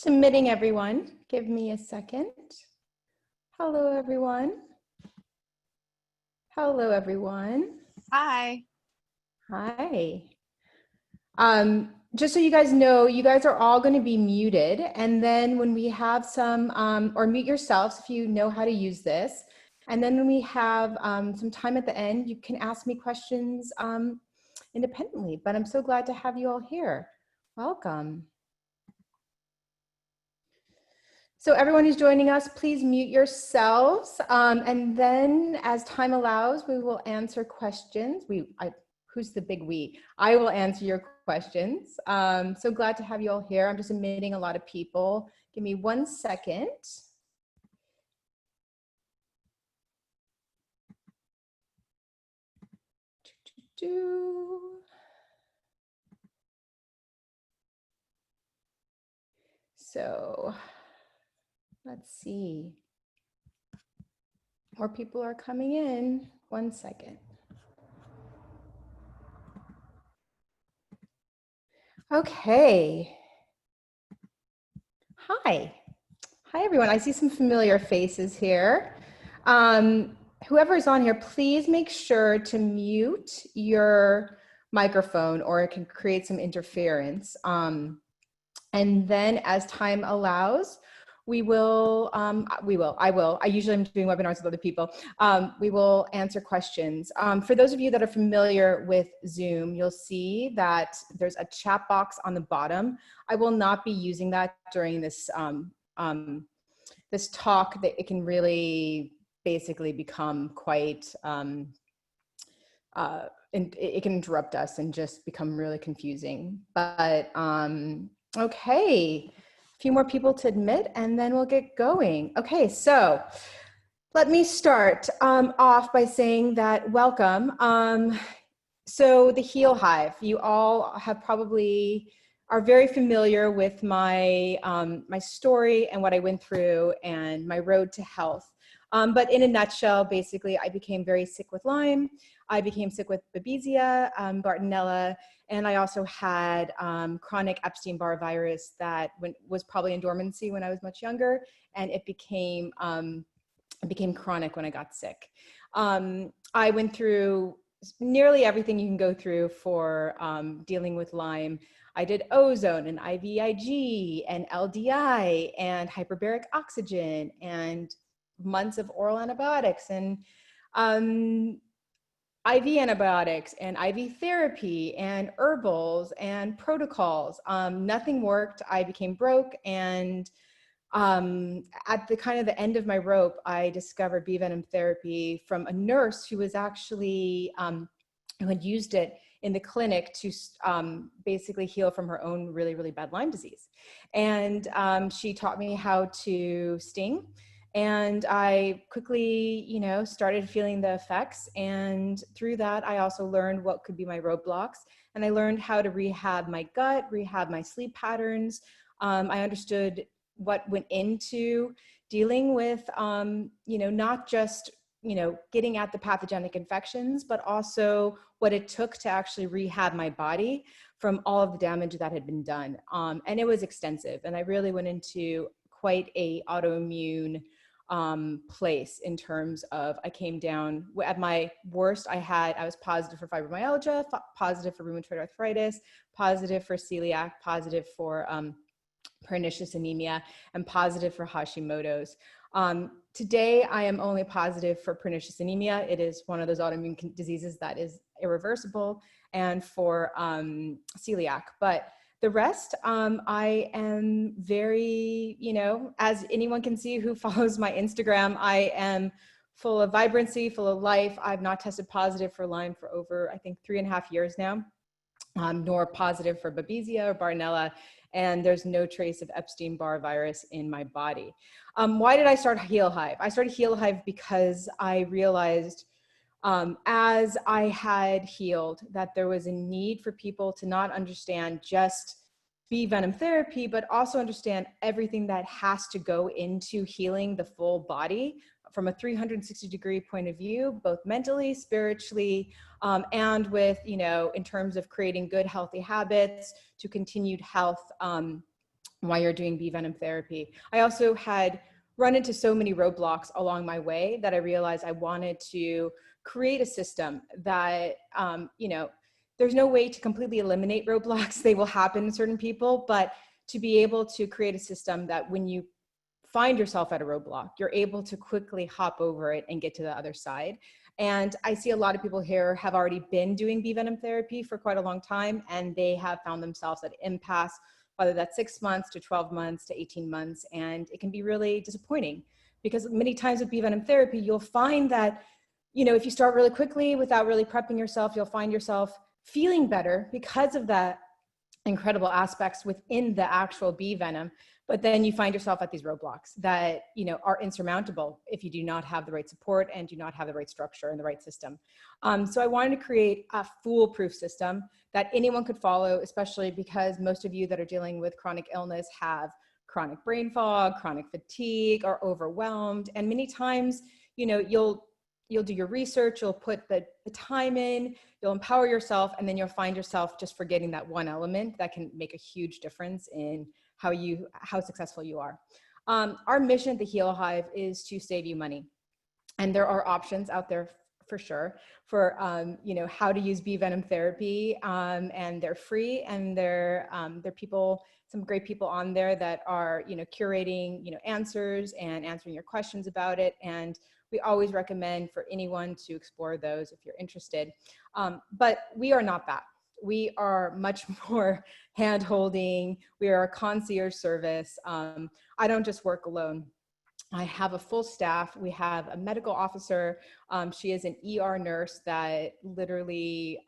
Submitting everyone. Give me a second. Hello, everyone. Hello, everyone. Hi. Hi. Just so you guys know, you guys are all going to be muted. And then when we have some, or mute yourselves if you know how to use this. And then when we have some time at the end, you can ask me questions independently. But I'm so glad to have you all here. Welcome. So everyone who's joining us, please mute yourselves. And then as time allows, we will answer questions. Who's the big we? I will answer your questions. So glad to have you all here. I'm just admitting a lot of people. Give me 1 second. So let's see. More people are coming in. 1 second. Okay. Hi. Hi, everyone. I see some familiar faces here. Whoever is on here, please make sure to mute your microphone or it can create some interference. And then as time allows, I usually am doing webinars with other people. We will answer questions. For those of you that are familiar with Zoom, you'll see that there's a chat box on the bottom. I will not be using that during this this talk. That it can really basically become quite, and it can interrupt us and just become really confusing. But okay. A few more people to admit and then we'll get going. Okay, so let me start off by saying that welcome. So the Heal Hive, you all have probably are very familiar with my, my story and what I went through and my road to health. But in a nutshell, basically, I became very sick with Lyme. I became sick with Babesia, Bartonella, and I also had chronic Epstein-Barr virus that was probably in dormancy when I was much younger, and it became chronic when I got sick. I went through nearly everything you can go through for dealing with Lyme. I did Ozone and IVIG and LDI and hyperbaric oxygen and months of oral antibiotics and IV antibiotics and IV therapy and herbals and protocols. Nothing worked. I became broke, and at the kind of the end of my rope, I discovered Bee Venom Therapy from a nurse who was actually, who had used it in the clinic to basically heal from her own really, really bad Lyme disease. And she taught me how to sting. And I quickly, you know, started feeling the effects. And through that, I also learned what could be my roadblocks. And I learned how to rehab my gut, rehab my sleep patterns. I understood what went into dealing with, you know, not just, you know, getting at the pathogenic infections, but also what it took to actually rehab my body from all of the damage that had been done. And it was extensive. And I really went into quite a autoimmune place in terms of, I came down at my worst. I was positive for fibromyalgia, positive for rheumatoid arthritis, positive for celiac, positive for pernicious anemia, and positive for Hashimoto's. Today, I am only positive for pernicious anemia. It is one of those autoimmune diseases that is irreversible, and for celiac. But the rest, I am very, you know, as anyone can see who follows my Instagram, I am full of vibrancy, full of life. I've not tested positive for Lyme for over, I think, 3.5 years now, nor positive for Babesia or Bartonella. And there's no trace of Epstein-Barr virus in my body. Why did I start Heal Hive? I started Heal Hive because I realized as I had healed that there was a need for people to not understand just Bee Venom Therapy, but also understand everything that has to go into healing the full body from a 360-degree point of view, both mentally, spiritually, and with, you know, in terms of creating good, healthy habits to continued health while you're doing Bee Venom Therapy. I also had run into so many roadblocks along my way that I realized I wanted to create a system that, there's no way to completely eliminate roadblocks. They will happen to certain people, but to be able to create a system that when you find yourself at a roadblock, you're able to quickly hop over it and get to the other side. And I see a lot of people here have already been doing Bee Venom Therapy for quite a long time, and they have found themselves at impasse, whether that's 6 months to 12 months to 18 months. And it can be really disappointing because many times with Bee Venom Therapy, you'll find that, if you start really quickly without really prepping yourself, you'll find yourself feeling better because of that incredible aspects within the actual bee venom. But then you find yourself at these roadblocks that, are insurmountable if you do not have the right support and do not have the right structure and the right system. So I wanted to create a foolproof system that anyone could follow, especially because most of you that are dealing with chronic illness have chronic brain fog, chronic fatigue, are overwhelmed. And many times, you'll do your research, you'll put the time in, you'll empower yourself, and then you'll find yourself just forgetting that one element that can make a huge difference in how successful you are. Our mission at the Heal Hive is to save you money. And there are options out there for sure for, how to use Bee Venom Therapy, and they're free, and they're people, some great people on there that are, curating, answers and answering your questions about it. And we always recommend for anyone to explore those if you're interested. But we are not that. We are much more hand-holding. We are a concierge service. I don't just work alone. I have a full staff. We have a medical officer. She is an ER nurse that literally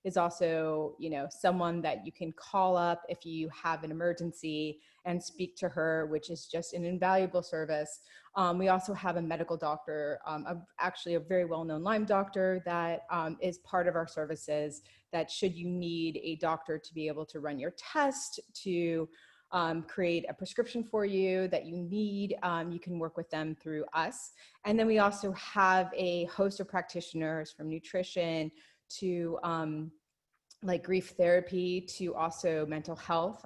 is also, someone that you can call up if you have an emergency and speak to her, which is just an invaluable service. We also have a medical doctor, actually a very well-known Lyme doctor that is part of our services, that should you need a doctor to be able to run your test, to create a prescription for you that you need, you can work with them through us. And then we also have a host of practitioners, from nutrition to like grief therapy to also mental health.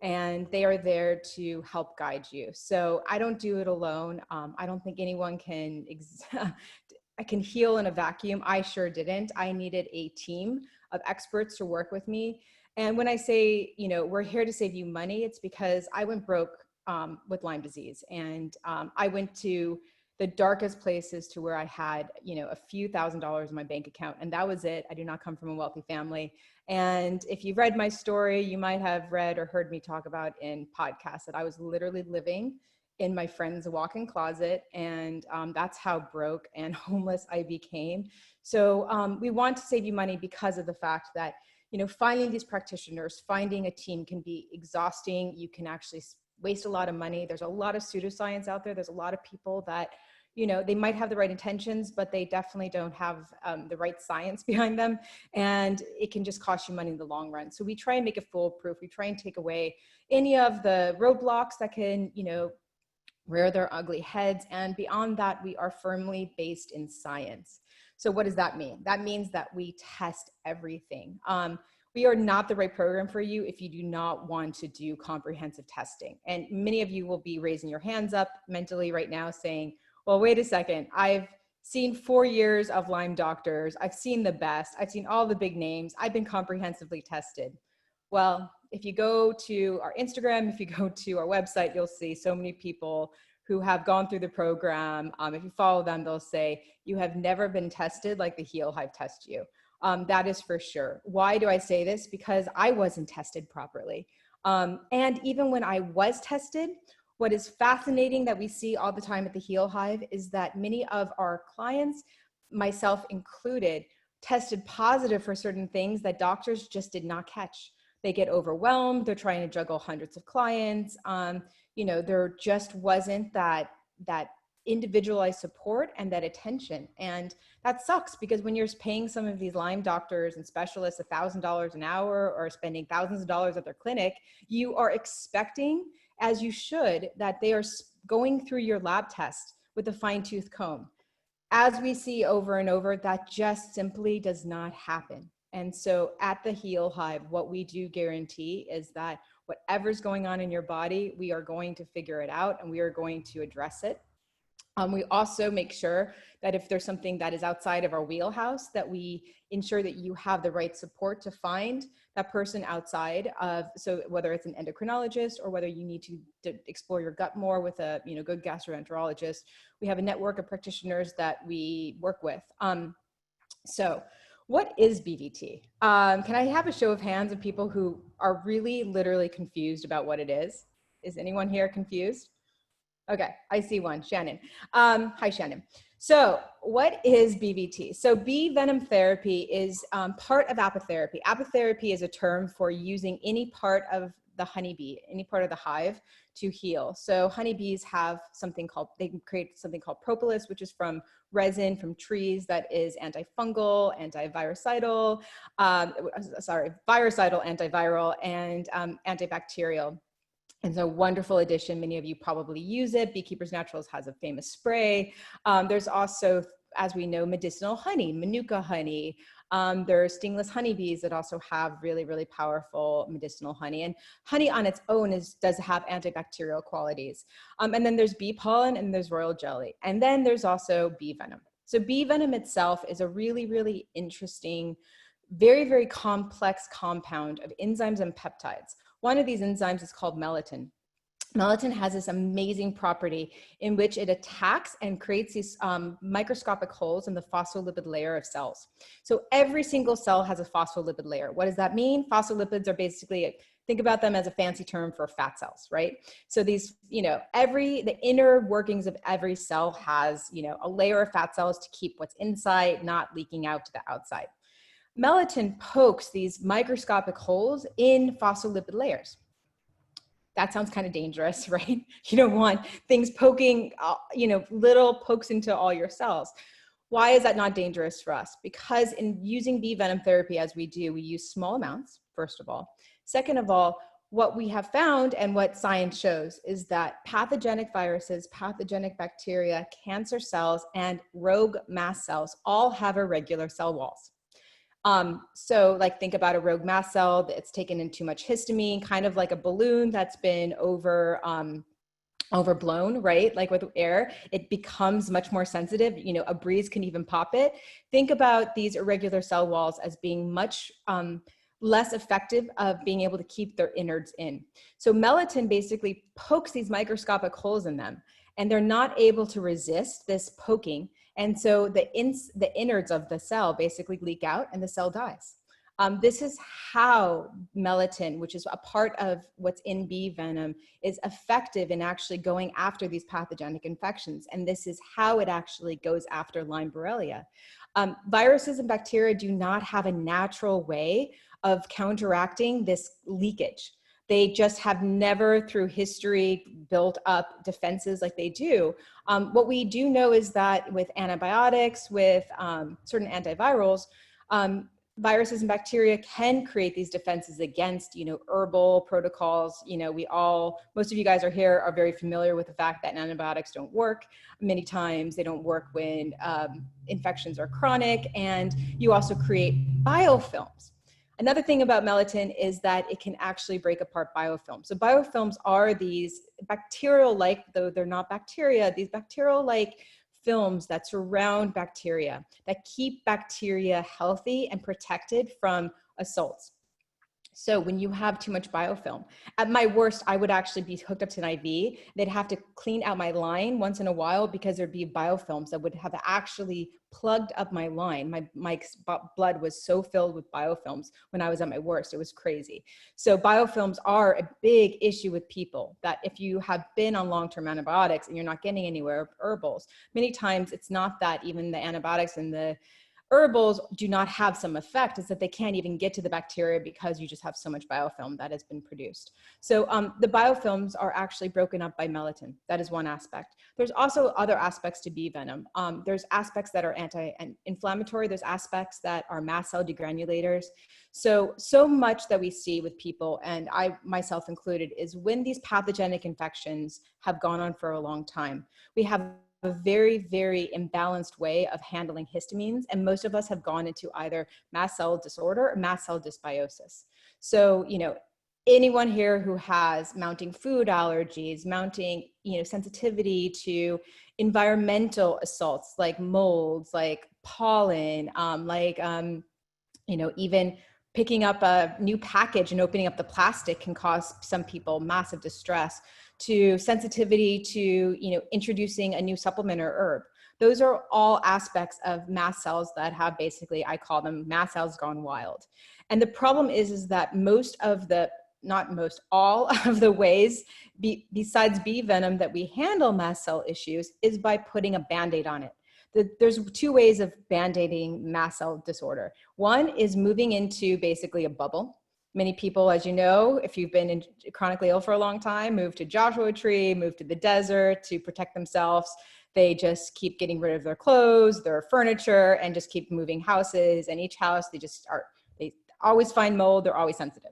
And they are there to help guide you. So I don't do it alone. I don't think anyone can I can heal in a vacuum. I sure didn't. I needed a team of experts to work with me. And when I say, we're here to save you money, it's because I went broke with Lyme disease. And I went to the darkest places to where I had, a few $1,000s in my bank account. And that was it. I do not come from a wealthy family. And if you've read my story, you might have read or heard me talk about in podcasts that I was literally living in my friend's walk-in closet. And that's how broke and homeless I became. So we want to save you money because of the fact that, finding these practitioners, finding a team can be exhausting. You can actually waste a lot of money. There's a lot of pseudoscience out there. There's a lot of people that, they might have the right intentions, but they definitely don't have the right science behind them. And it can just cost you money in the long run. So we try and make it foolproof. We try and take away any of the roadblocks that can, rear their ugly heads. And beyond that, we are firmly based in science. So what does that mean? That means that we test everything. We are not the right program for you if you do not want to do comprehensive testing. And many of you will be raising your hands up mentally right now saying, well, wait a second, I've seen 4 years of Lyme doctors. I've seen the best. I've seen all the big names. I've been comprehensively tested. Well, if you go to our Instagram, if you go to our website, you'll see so many people who have gone through the program. If you follow them, they'll say, you have never been tested like the Heal Hive test you. That is for sure. Why do I say this? Because I wasn't tested properly. And even when I was tested, what is fascinating that we see all the time at the Heal Hive is that many of our clients, myself included, tested positive for certain things that doctors just did not catch. They get overwhelmed. They're trying to juggle hundreds of clients. There just wasn't that individualized support and that attention. And that sucks because when you're paying some of these Lyme doctors and specialists $1,000 an hour or spending thousands of dollars at their clinic, you are expecting, as you should, that they are going through your lab test with a fine-tooth comb. As we see over and over, that just simply does not happen. And so at the Heal Hive, what we do guarantee is that whatever's going on in your body, we are going to figure it out and we are going to address it. We also make sure that if there's something that is outside of our wheelhouse, that we ensure that you have the right support to find that person outside of, so whether it's an endocrinologist or whether you need to explore your gut more with a good gastroenterologist, we have a network of practitioners that we work with. So what is BVT? Can I have a show of hands of people who are really literally confused about what it is? Is anyone here confused? Okay, I see one, Shannon. Hi, Shannon. So what is BVT? So Bee Venom Therapy is part of apitherapy. Apitherapy is a term for using any part of the honeybee, any part of the hive to heal. So honeybees have something called, they can create something called propolis, which is from resin from trees that is antifungal, antivirucidal, virucidal, antiviral, and antibacterial. It's a wonderful addition. Many of you probably use it. Beekeepers Naturals has a famous spray. There's also, as we know, medicinal honey, manuka honey. There are stingless honeybees that also have really, really powerful medicinal honey. And honey on its own does have antibacterial qualities. And then there's bee pollen and there's royal jelly. And then there's also bee venom. So bee venom itself is a really, really interesting, very, very complex compound of enzymes and peptides. One of these enzymes is called melittin. Melittin has this amazing property in which it attacks and creates these microscopic holes in the phospholipid layer of cells. So every single cell has a phospholipid layer. What does that mean? Phospholipids are basically, think about them as a fancy term for fat cells, right? So these, the inner workings of every cell has, a layer of fat cells to keep what's inside not leaking out to the outside. Melittin pokes these microscopic holes in phospholipid layers. That sounds kind of dangerous, right? You don't want things poking, little pokes into all your cells. Why is that not dangerous for us? Because in using bee venom therapy as we do, we use small amounts, first of all. Second of all, what we have found and what science shows is that pathogenic viruses, pathogenic bacteria, cancer cells, and rogue mast cells all have irregular cell walls. So like think about a rogue mast cell that's taken in too much histamine, kind of like a balloon that's been overblown, right? Like with air, it becomes much more sensitive. A breeze can even pop it. Think about these irregular cell walls as being much less effective of being able to keep their innards in. So melittin basically pokes these microscopic holes in them, and they're not able to resist this poking. And so the innards of the cell basically leak out and the cell dies. This is how melittin, which is a part of what's in bee venom, is effective in actually going after these pathogenic infections. And this is how it actually goes after Lyme Borrelia. Viruses and bacteria do not have a natural way of counteracting this leakage. They just have never through history built up defenses like they do. What we do know is that with antibiotics, with certain antivirals, viruses and bacteria can create these defenses against, herbal protocols. Most of you guys are here are very familiar with the fact that antibiotics don't work. Many times they don't work when infections are chronic, and you also create biofilms. Another thing about melittin is that it can actually break apart biofilms. So biofilms are these bacterial-like, though they're not bacteria, these bacterial-like films that surround bacteria, that keep bacteria healthy and protected from assaults. So when you have too much biofilm, at my worst, I would actually be hooked up to an IV. They'd have to clean out my line once in a while because there'd be biofilms that would have actually plugged up my line. My blood was so filled with biofilms when I was at my worst. It was crazy. So biofilms are a big issue with people, that if you have been on long-term antibiotics and you're not getting anywhere, herbals, many times it's not that even the antibiotics and the herbals do not have some effect, is that they can't even get to the bacteria because you just have so much biofilm that has been produced. So the biofilms are actually broken up by melittin. That is one aspect. There's also other aspects to bee venom. There's aspects that are anti-inflammatory. There's aspects that are mast cell degranulators. So much that we see with people, and I myself included, is when these pathogenic infections have gone on for a long time, we have a very, very imbalanced way of handling histamines. And most of us have gone into either mast cell disorder or mast cell dysbiosis. So, anyone here who has mounting food allergies, mounting, sensitivity to environmental assaults like molds, like pollen, even picking up a new package and opening up the plastic can cause some people massive distress, to sensitivity to, introducing a new supplement or herb. Those are all aspects of mast cells that have basically, I call them mast cells gone wild. And the problem is that all of the ways besides bee venom that we handle mast cell issues is by putting a Band-Aid on it. There's two ways of band-aiding mast cell disorder. One is moving into basically a bubble. Many people, as you know, if you've been chronically ill for a long time, move to Joshua Tree, move to the desert to protect themselves. They just keep getting rid of their clothes, their furniture, and just keep moving houses. And each house, they always find mold, they're always sensitive.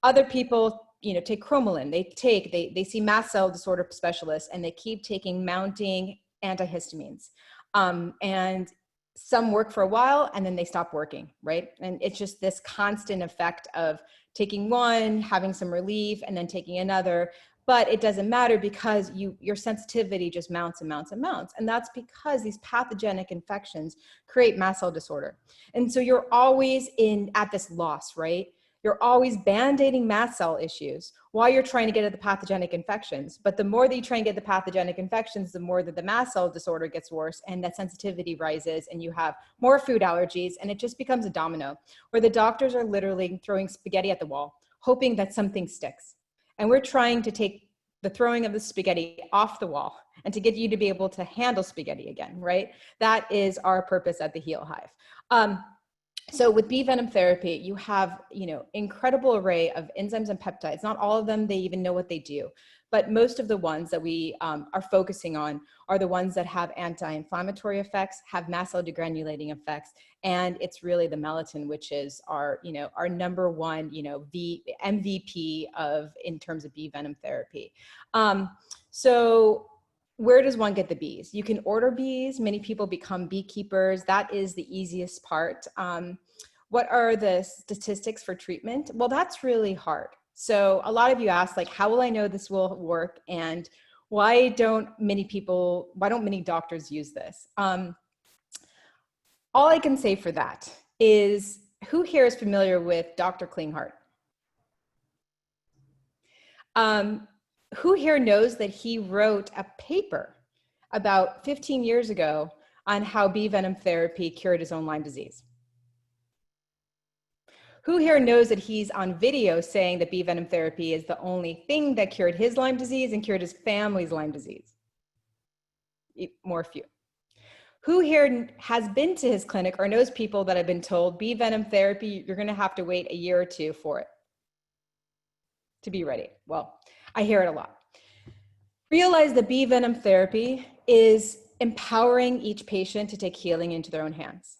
Other people, take cromolyn, they see mast cell disorder specialists, and they keep taking mounting antihistamines. And some work for a while and then they stop working, right? And it's just this constant effect of taking one, having some relief, and then taking another. But it doesn't matter because your sensitivity just mounts and mounts and mounts. And that's because these pathogenic infections create mast cell disorder. And so you're always at this loss, right? You're always band-aiding mast cell issues while you're trying to get at the pathogenic infections. But the more that you try and get the pathogenic infections, the more that the mast cell disorder gets worse and that sensitivity rises and you have more food allergies, and it just becomes a domino where the doctors are literally throwing spaghetti at the wall, hoping that something sticks. And we're trying to take the throwing of the spaghetti off the wall and to get you to be able to handle spaghetti again, right? That is our purpose at the Heal Hive. So with Bee Venom Therapy, you have, incredible array of enzymes and peptides. Not all of them, they even know what they do. But most of the ones that we are focusing on are the ones that have anti-inflammatory effects, have mast cell degranulating effects, and it's really the melatonin, which is our number one, MVP in terms of Bee Venom Therapy. So where does one get the bees? You can order bees. Many people become beekeepers. That is the easiest part. What are the statistics for treatment? Well, that's really hard. So a lot of you ask, like, how will I know this will work? And why don't many doctors use this? All I can say for that is, who here is familiar with Dr. Klinghardt? Who here knows that he wrote a paper about 15 years ago on how Bee Venom Therapy cured his own Lyme disease? Who here knows that he's on video saying that Bee Venom Therapy is the only thing that cured his Lyme disease and cured his family's Lyme disease? More few. Who here has been to his clinic or knows people that have been told Bee Venom Therapy, you're going to have to wait a year or two for it to be ready? Well, I hear it a lot. Realize that Bee Venom Therapy is empowering each patient to take healing into their own hands.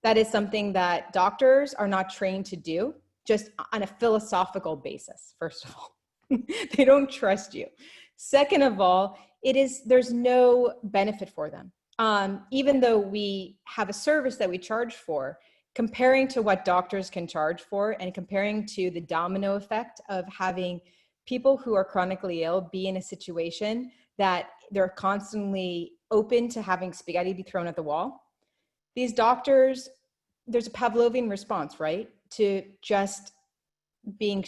That is something that doctors are not trained to do, just on a philosophical basis, first of all. They don't trust you. Second of all, there's no benefit for them. Even though we have a service that we charge for, comparing to what doctors can charge for and comparing to the domino effect of having people who are chronically ill be in a situation that they're constantly open to having spaghetti be thrown at the wall. These doctors, there's a Pavlovian response, right? To just being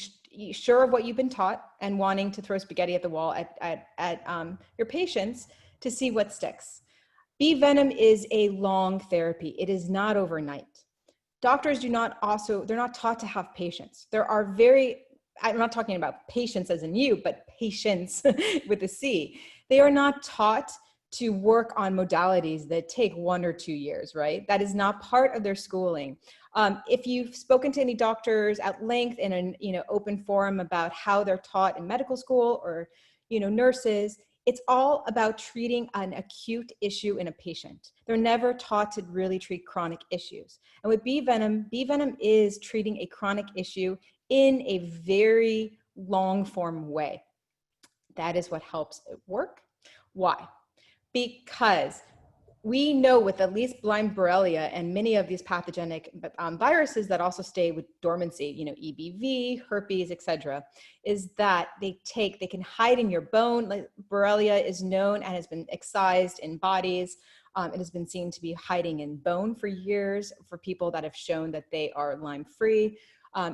sure of what you've been taught and wanting to throw spaghetti at the wall at your patients to see what sticks. Bee venom is a long therapy. It is not overnight. Doctors they're not taught to have patience. I'm not talking about patients as in you, but patients with a C. They are not taught to work on modalities that take 1 or 2 years, right? That is not part of their schooling. If you've spoken to any doctors at length in an open forum about how they're taught in medical school or nurses, it's all about treating an acute issue in a patient. They're never taught to really treat chronic issues. And with bee venom is treating a chronic issue in a very long form way. That is what helps it work. Why? Because we know with at least Lyme Borrelia and many of these pathogenic viruses that also stay with dormancy, you know, EBV, herpes, etc., is that they can hide in your bone. Like Borrelia is known and has been excised in bodies. It has been seen to be hiding in bone for years for people that have shown that they are Lyme free.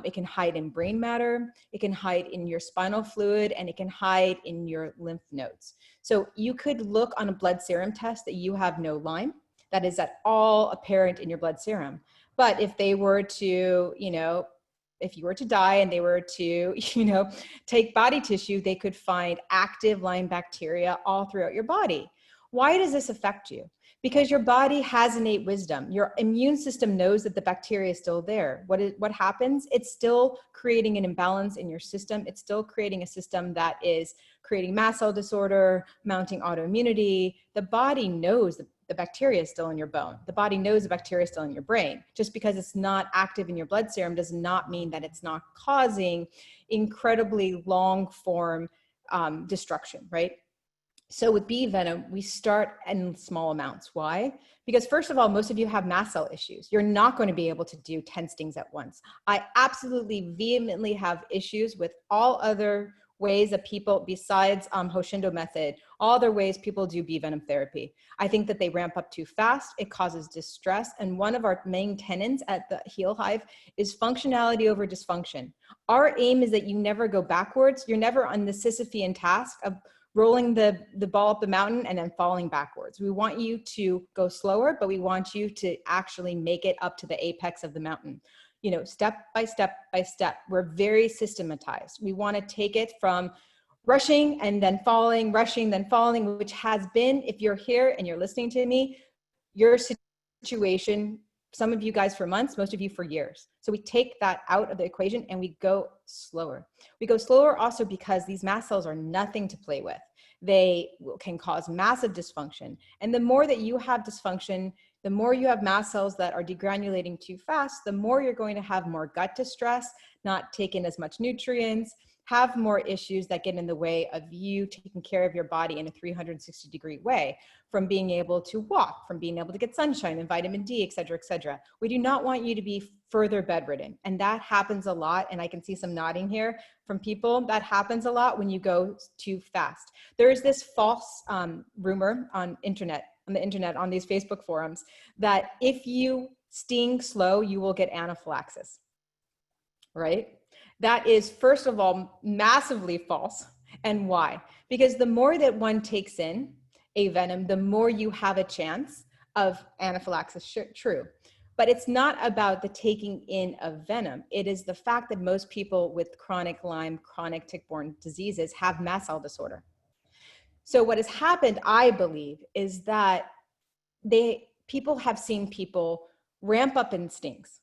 It can hide in brain matter, it can hide in your spinal fluid, and it can hide in your lymph nodes. So you could look on a blood serum test that you have no Lyme. That is at all apparent in your blood serum. But if they were to, you know, if you were to die and they were to, you know, take body tissue, they could find active Lyme bacteria all throughout your body. Why does this affect you? Because your body has innate wisdom. Your immune system knows that the bacteria is still there. What happens? It's still creating an imbalance in your system. It's still creating a system that is creating mast cell disorder, mounting autoimmunity. The body knows that the bacteria is still in your bone. The body knows the bacteria is still in your brain. Just because it's not active in your blood serum does not mean that it's not causing incredibly long form destruction, right? So with bee venom, we start in small amounts. Why? Because first of all, most of you have mast cell issues. You're not going to be able to do 10 stings at once. I absolutely vehemently have issues with all other ways that people, besides Hoshindo method, all other ways people do bee venom therapy. I think that they ramp up too fast. It causes distress. And one of our main tenets at the Heal Hive is functionality over dysfunction. Our aim is that you never go backwards. You're never on the Sisyphean task of rolling the ball up the mountain and then falling backwards. We want you to go slower, but we want you to actually make it up to the apex of the mountain. You know, step by step by step. We're very systematized. We want to take it from rushing and then falling, rushing, then falling, which has been, if you're here and you're listening to me, your situation, some of you guys for months, most of you for years. So we take that out of the equation and we go slower. We go slower also because these mast cells are nothing to play with. They can cause massive dysfunction. And the more that you have dysfunction, the more you have mast cells that are degranulating too fast, the more you're going to have more gut distress, not take in as much nutrients, have more issues that get in the way of you taking care of your body in a 360-degree way, from being able to walk, from being able to get sunshine and vitamin D, et cetera, et cetera. We do not want you to be further bedridden. And that happens a lot. And I can see some nodding here from people. That happens a lot when you go too fast. There is this false rumor on the internet, on these Facebook forums, that if you sting slow, you will get anaphylaxis, right? That is, first of all, massively false. And why? Because the more that one takes in a venom, the more you have a chance of anaphylaxis. True. But it's not about the taking in of venom. It is the fact that most people with chronic Lyme, chronic tick-borne diseases have mast cell disorder. So what has happened, I believe, is that people have seen people ramp up in stings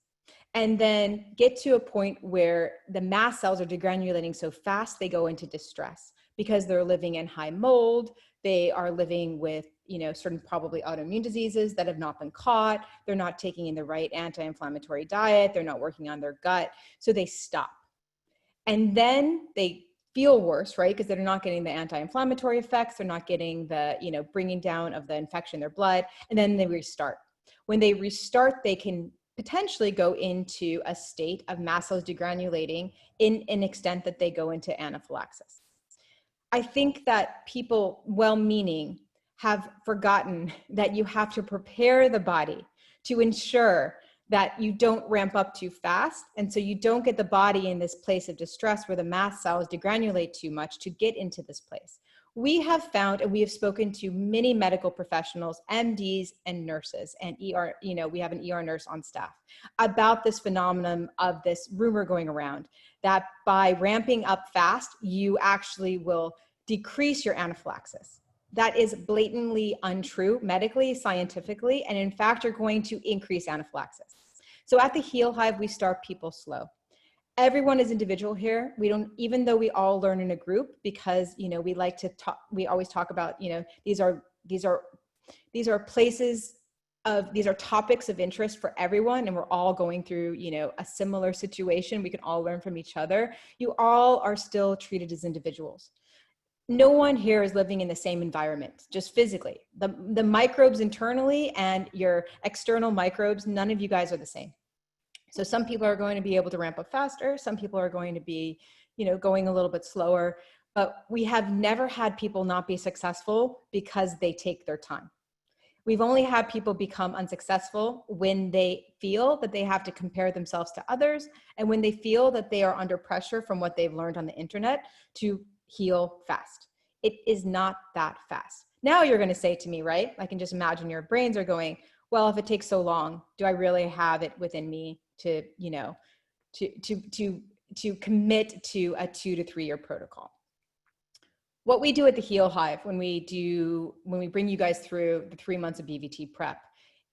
and then get to a point where the mast cells are degranulating so fast they go into distress because they're living in high mold. They are living with, you know, certain probably autoimmune diseases that have not been caught. They're not taking in the right anti-inflammatory diet. They're not working on their gut. So they stop. And then they feel worse, right? Because they're not getting the anti-inflammatory effects. They're not getting the, you know, bringing down of the infection in their blood. And then they restart. When they restart, they can potentially go into a state of mast cells degranulating in an extent that they go into anaphylaxis. I think that people, well-meaning, have forgotten that you have to prepare the body to ensure that you don't ramp up too fast. And so you don't get the body in this place of distress where the mast cells degranulate too much to get into this place. We have found, and we have spoken to many medical professionals, MDs and nurses, and ER, you know, we have an ER nurse on staff, about this phenomenon of this rumor going around that by ramping up fast, you actually will decrease your anaphylaxis. That is blatantly untrue medically, scientifically, and in fact, you're going to increase anaphylaxis. So at the Heal Hive, we start people slow. Everyone is individual here. We don't, even though we all learn in a group, because, you know, we like to talk, we always talk about, you know, these are places of, these are topics of interest for everyone. And we're all going through, you know, a similar situation. We can all learn from each other. You all are still treated as individuals. no one here is living in the same environment, just physically. The microbes internally and your external microbes, none of you guys are the same. So some people are going to be able to ramp up faster. Some people are going to be, going a little bit slower, but we have never had people not be successful because they take their time. We've only had people become unsuccessful when they feel that they have to compare themselves to others, and when they feel that they are under pressure from what they've learned on the internet to heal fast. It is not that fast. Now you're going to say to me, right? I can just imagine your brains are going, well, if it takes so long, do I really have it within me to, to commit to a 2 to 3 year protocol? What we do at the Heal Hive when we bring you guys through the 3 months of BVT prep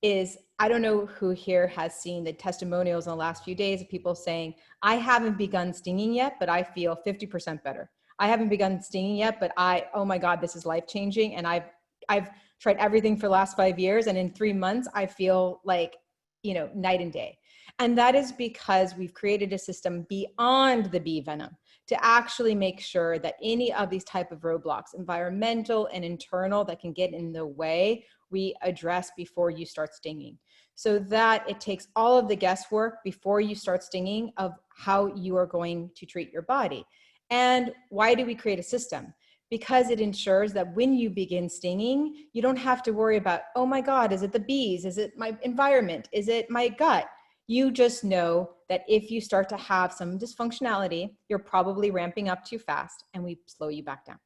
is, I don't know who here has seen the testimonials in the last few days of people saying, I haven't begun stinging yet, but I feel 50% better. I haven't begun stinging yet, but oh my God, this is life-changing. And I've tried everything for the last 5 years. And in 3 months, I feel like, night and day. And that is because we've created a system beyond the bee venom to actually make sure that any of these type of roadblocks, environmental and internal, that can get in the way, we address before you start stinging. So that it takes all of the guesswork before you start stinging of how you are going to treat your body. And why do we create a system? Because it ensures that when you begin stinging, you don't have to worry about, oh my God, is it the bees? Is it my environment? Is it my gut? You just know that if you start to have some dysfunctionality, you're probably ramping up too fast, and we slow you back down.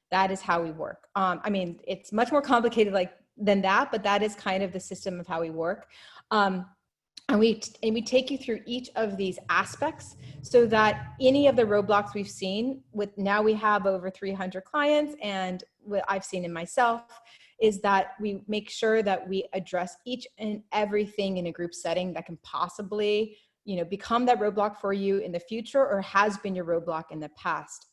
That is how we work. I mean, it's much more complicated than that, but that is kind of the system of how we work. And we take you through each of these aspects so that any of the roadblocks we've seen now we have over 300 clients, and what I've seen in myself is that we make sure that we address each and everything in a group setting that can possibly, become that roadblock for you in the future or has been your roadblock in the past.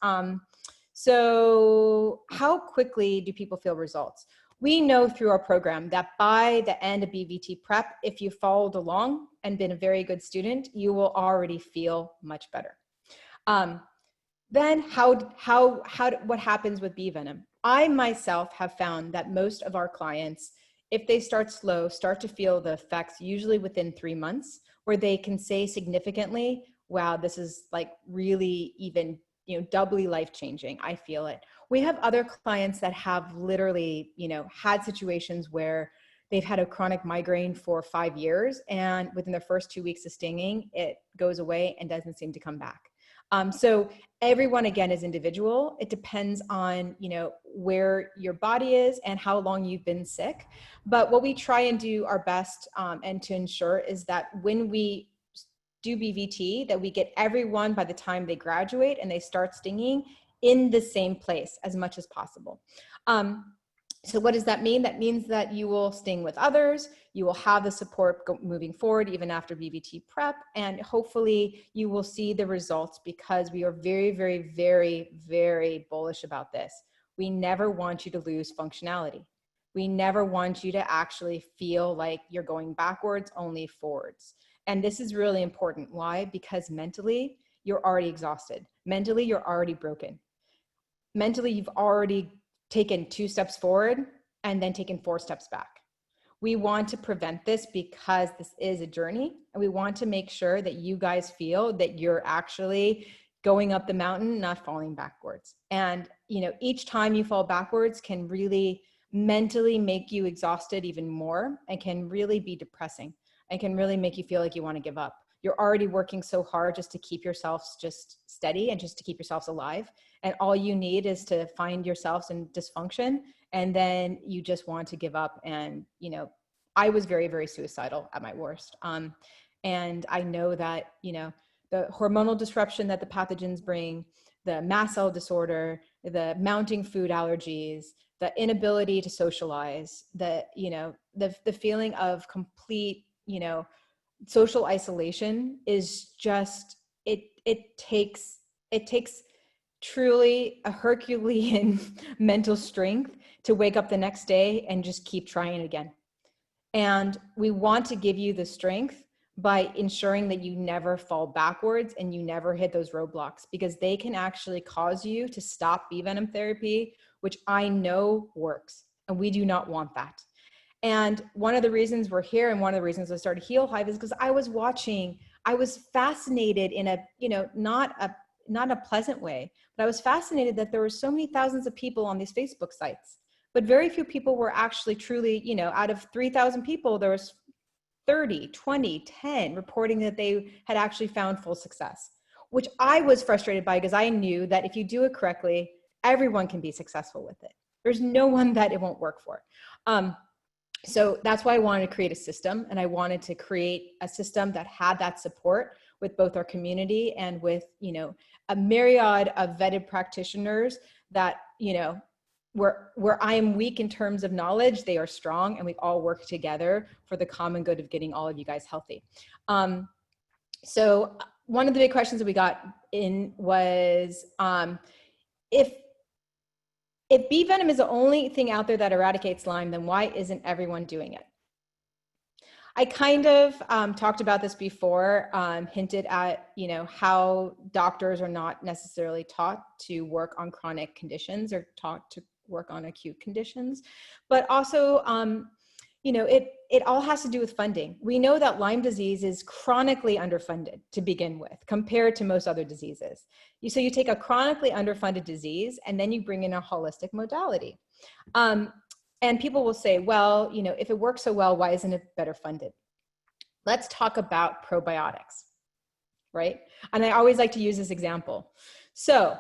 So how quickly do people feel results? We know through our program that by the end of BVT prep, if you followed along and been a very good student, you will already feel much better. Then what happens with bee venom? I myself have found that most of our clients, if they start slow, start to feel the effects usually within 3 months, where they can say significantly, wow, this is like really even, doubly life-changing. I feel it. We have other clients that have literally, had situations where they've had a chronic migraine for 5 years, and within the first 2 weeks of stinging, it goes away and doesn't seem to come back. So everyone, again, is individual. It depends on, where your body is and how long you've been sick. But what we try and do our best and to ensure is that when we do BVT, that we get everyone by the time they graduate and they start stinging in the same place as much as possible. So what does that mean? That means that you will sting with others, you will have the support moving forward even after BVT prep, and hopefully you will see the results, because we are very, very, very, very bullish about this. We never want you to lose functionality. We never want you to actually feel like you're going backwards, only forwards. And this is really important. Why? Because mentally, you're already exhausted. Mentally, you're already broken. Mentally, you've already taken 2 steps forward and then taken 4 steps back. We want to prevent this because this is a journey, and we want to make sure that you guys feel that you're actually going up the mountain, not falling backwards. And, each time you fall backwards can really mentally make you exhausted even more, and can really be depressing, and can really make you feel like you want to give up. You're already working so hard just to keep yourselves just steady and just to keep yourselves alive. And all you need is to find yourselves in dysfunction, and then you just want to give up. And, I was very, very suicidal at my worst. And I know that, the hormonal disruption that the pathogens bring, the mast cell disorder, the mounting food allergies, the inability to socialize, the feeling of complete, social isolation is just, it takes truly a Herculean mental strength to wake up the next day and just keep trying again. And we want to give you the strength by ensuring that you never fall backwards and you never hit those roadblocks, because they can actually cause you to stop Bee Venom therapy, which I know works, and we do not want that. And one of the reasons we're here, and one of the reasons I started Heal Hive, is because I was fascinated in a, not a pleasant way, but I was fascinated that there were so many thousands of people on these Facebook sites, but very few people were actually truly, out of 3,000 people, there was 30, 20, 10 reporting that they had actually found full success, which I was frustrated by, because I knew that if you do it correctly, everyone can be successful with it. There's no one that it won't work for. So that's why I wanted to create a system, and I wanted to create a system that had that support with both our community and with, a myriad of vetted practitioners that, where I am weak in terms of knowledge, they are strong, and we all work together for the common good of getting all of you guys healthy. So one of the big questions that we got in was, if bee venom is the only thing out there that eradicates Lyme, then why isn't everyone doing it? I kind of talked about this before, hinted at, how doctors are not necessarily taught to work on chronic conditions or taught to work on acute conditions, but also, it all has to do with funding. We know that Lyme disease is chronically underfunded to begin with, compared to most other diseases. So you take a chronically underfunded disease, and then you bring in a holistic modality. And people will say, well, if it works so well, why isn't it better funded? Let's talk about probiotics, right? And I always like to use this example. So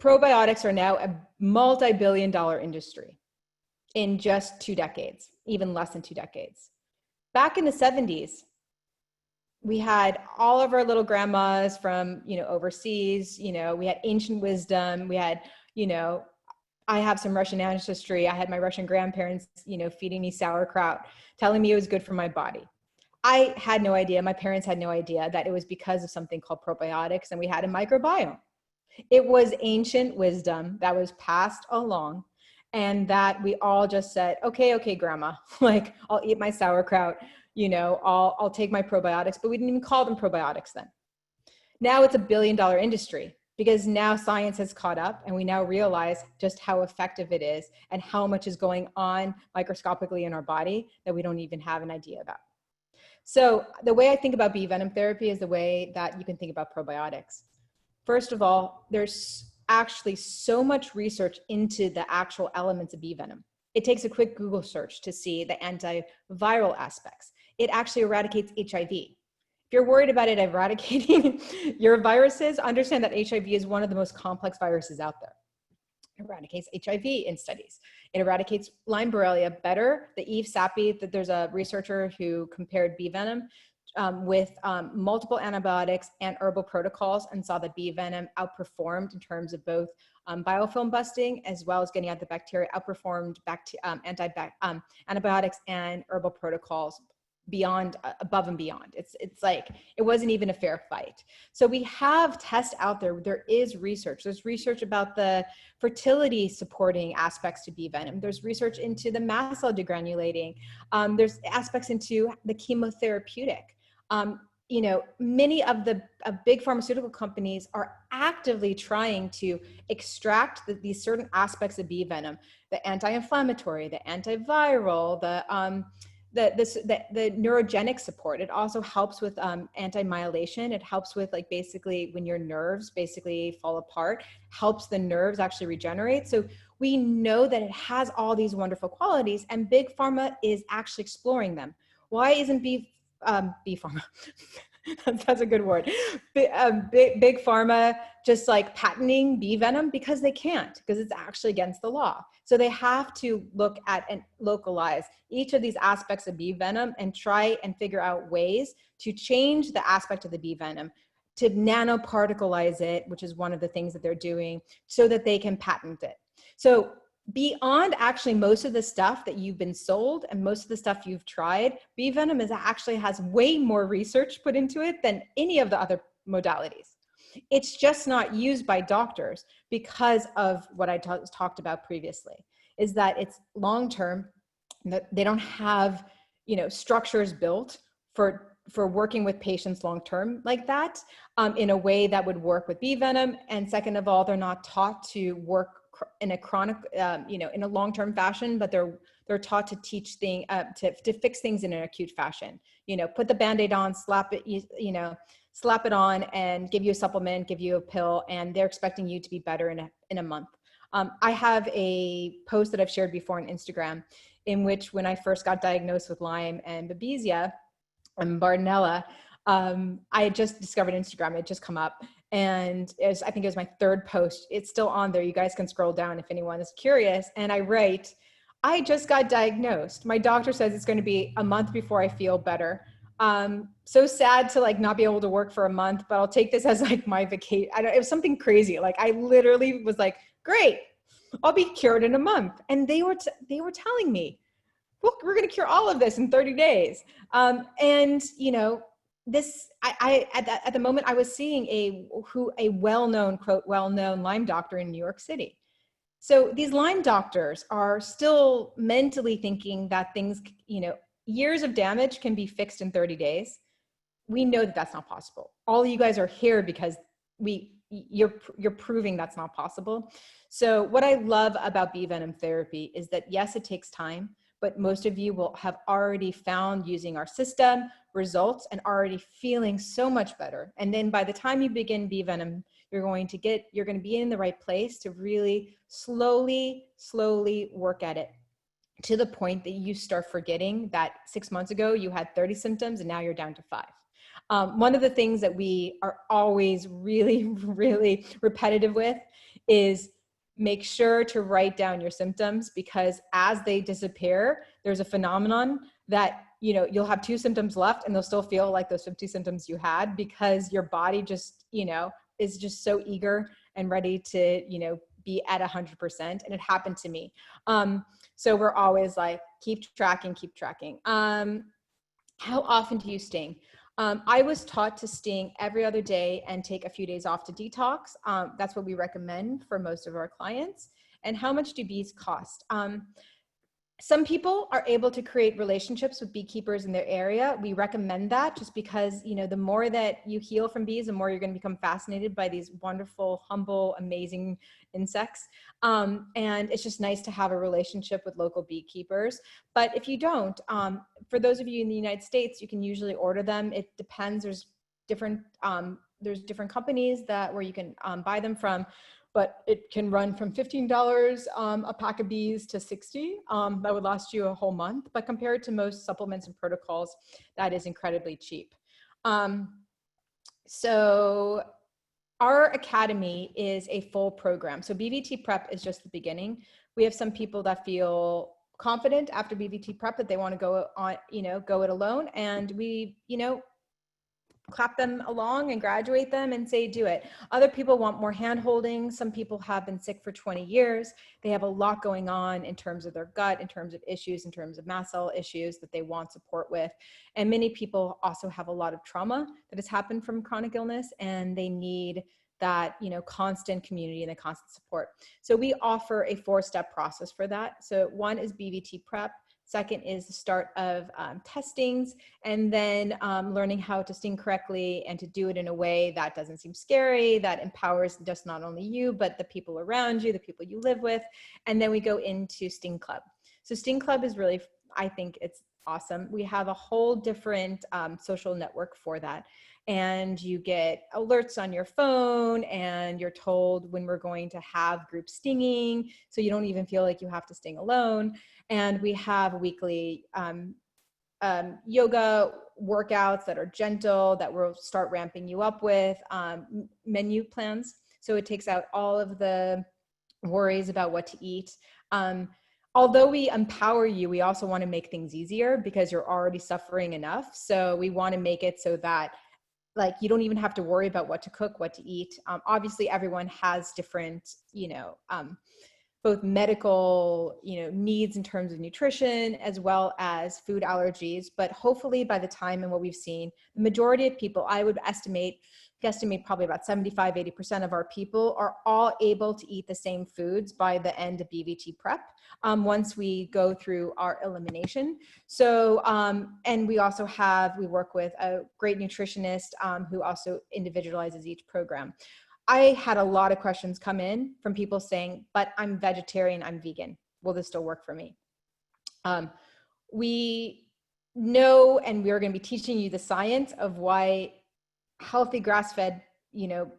probiotics are now a multi-billion-dollar industry in just 2 decades, even less than 2 decades. Back in the 70s, we had all of our little grandmas from, overseas, we had ancient wisdom, we had, I have some Russian ancestry. I had my Russian grandparents, feeding me sauerkraut, telling me it was good for my body. I had no idea, my parents had no idea that it was because of something called probiotics, and we had a microbiome. It was ancient wisdom that was passed along, and that we all just said, okay, grandma, like I'll eat my sauerkraut, I'll take my probiotics, but we didn't even call them probiotics then. Now it's a billion-dollar industry, because now science has caught up, and we now realize just how effective it is and how much is going on microscopically in our body that we don't even have an idea about. So the way I think about bee venom therapy is the way that you can think about probiotics. First of all, there's actually so much research into the actual elements of bee venom. It takes a quick Google search to see the antiviral aspects. It actually eradicates HIV. If you're worried about it eradicating your viruses, understand that HIV is one of the most complex viruses out there. It eradicates HIV in studies. It eradicates Lyme Borrelia better. The Eve Sapi, that there's a researcher who compared bee venom with multiple antibiotics and herbal protocols, and saw that bee venom outperformed in terms of both biofilm busting as well as getting out the bacteria, outperformed antibiotics and herbal protocols beyond, above and beyond. It's like, it wasn't even a fair fight. So we have tests out there. There is research. There's research about the fertility supporting aspects to bee venom. There's research into the mast cell degranulating. There's aspects into the chemotherapeutic. Many of the big pharmaceutical companies are actively trying to extract these certain aspects of bee venom, the anti-inflammatory, the antiviral, the neurogenic support. It also helps with anti-myelation. It helps with, like, basically when your nerves basically fall apart, helps the nerves actually regenerate. So we know that it has all these wonderful qualities, and big pharma is actually exploring them. Why isn't bee pharma? That's a good word. Big pharma just like patenting bee venom? Because they can't, because it's actually against the law. So they have to look at and localize each of these aspects of bee venom and try and figure out ways to change the aspect of the bee venom, to nanoparticleize it, which is one of the things that they're doing, so that they can patent it. So beyond actually most of the stuff that you've been sold and most of the stuff you've tried, bee venom actually has way more research put into it than any of the other modalities. It's just not used by doctors because of what I talked about previously, is that it's long-term, that they don't have, structures built for for working with patients long-term like that, in a way that would work with bee venom. And second of all, they're not taught to work in a chronic, in a long-term fashion, but they're taught to teach to fix things in an acute fashion. Put the Band-Aid on, slap it on, and give you a supplement, give you a pill, and they're expecting you to be better in a month. I have a post that I've shared before on Instagram, in which when I first got diagnosed with Lyme and Babesia and Bartonella, I had just discovered Instagram. It had just come up, and I think it was my third post. It's still on there. You guys can scroll down if anyone is curious. And I write, I just got diagnosed. My doctor says it's going to be a month before I feel better. So sad to like not be able to work for a month, but I'll take this as like my vacation. It was something crazy. Like I literally was like, great, I'll be cured in a month. And they were telling me, look, we're going to cure all of this in 30 days. At the moment I was seeing a well-known, quote, well-known Lyme doctor in New York City. So these Lyme doctors are still mentally thinking that things, years of damage can be fixed in 30 days. We know that that's not possible. All of you guys are here because you're proving that's not possible. So what I love about Bee Venom Therapy is that yes, it takes time, but most of you will have already found, using our system, results and already feeling so much better. And then by the time you begin Bee Venom, you're going to be in the right place to really slowly work at it, to the point that you start forgetting that 6 months ago you had 30 symptoms and now you're down to 5. One of the things that we are always really repetitive with is make sure to write down your symptoms, because as they disappear, there's a phenomenon that, you'll have 2 symptoms left and they'll still feel like those 50 symptoms you had, because your body just, is just so eager and ready to, be at 100%. And it happened to me. So we're always like, keep tracking. How often do you sting? I was taught to sting every other day and take a few days off to detox. That's what we recommend for most of our clients. And how much do bees cost? Some people are able to create relationships with beekeepers in their area. We recommend that just because, the more that you heal from bees, the more you're going to become fascinated by these wonderful, humble, amazing insects. And it's just nice to have a relationship with local beekeepers. But if you don't, for those of you in the United States, you can usually order them. It depends. There's different companies where you can buy them from. But it can run from $15 a pack of bees to $60. That would last you a whole month. But compared to most supplements and protocols, that is incredibly cheap. So our academy is a full program. So BVT Prep is just the beginning. We have some people that feel confident after BVT Prep that they want to go on, go it alone. And we, clap them along and graduate them and say, do it. Other people want more hand holding. Some people have been sick for 20 years. They have a lot going on in terms of their gut, in terms of issues, in terms of mast cell issues that they want support with. And many people also have a lot of trauma that has happened from chronic illness, and they need that, constant community and the constant support. So we offer a 4-step process for that. So 1 is BVT Prep. Second is the start of testings, and then learning how to sting correctly and to do it in a way that doesn't seem scary, that empowers just not only you, but the people around you, the people you live with. And then we go into Sting Club. So Sting Club is really, I think it's awesome. We have a whole different social network for that. And you get alerts on your phone, and you're told when we're going to have group stinging, so you don't even feel like you have to sting alone. And we have weekly yoga workouts that are gentle, that we'll start ramping you up with, menu plans. So it takes out all of the worries about what to eat. Although we empower you, we also want to make things easier because you're already suffering enough. So we want to make it so that you don't even have to worry about what to cook, what to eat. Obviously everyone has different, both medical, needs in terms of nutrition as well as food allergies. But hopefully by the time and what we've seen, the majority of people, I would estimate guesstimate probably about 75, 80% of our people are all able to eat the same foods by the end of BVT prep once we go through our elimination. So, and we also we work with a great nutritionist who also individualizes each program. I had a lot of questions come in from people saying, but I'm vegetarian, I'm vegan. Will this still work for me? We know, and we're going to be teaching you the science of why healthy grass-fed,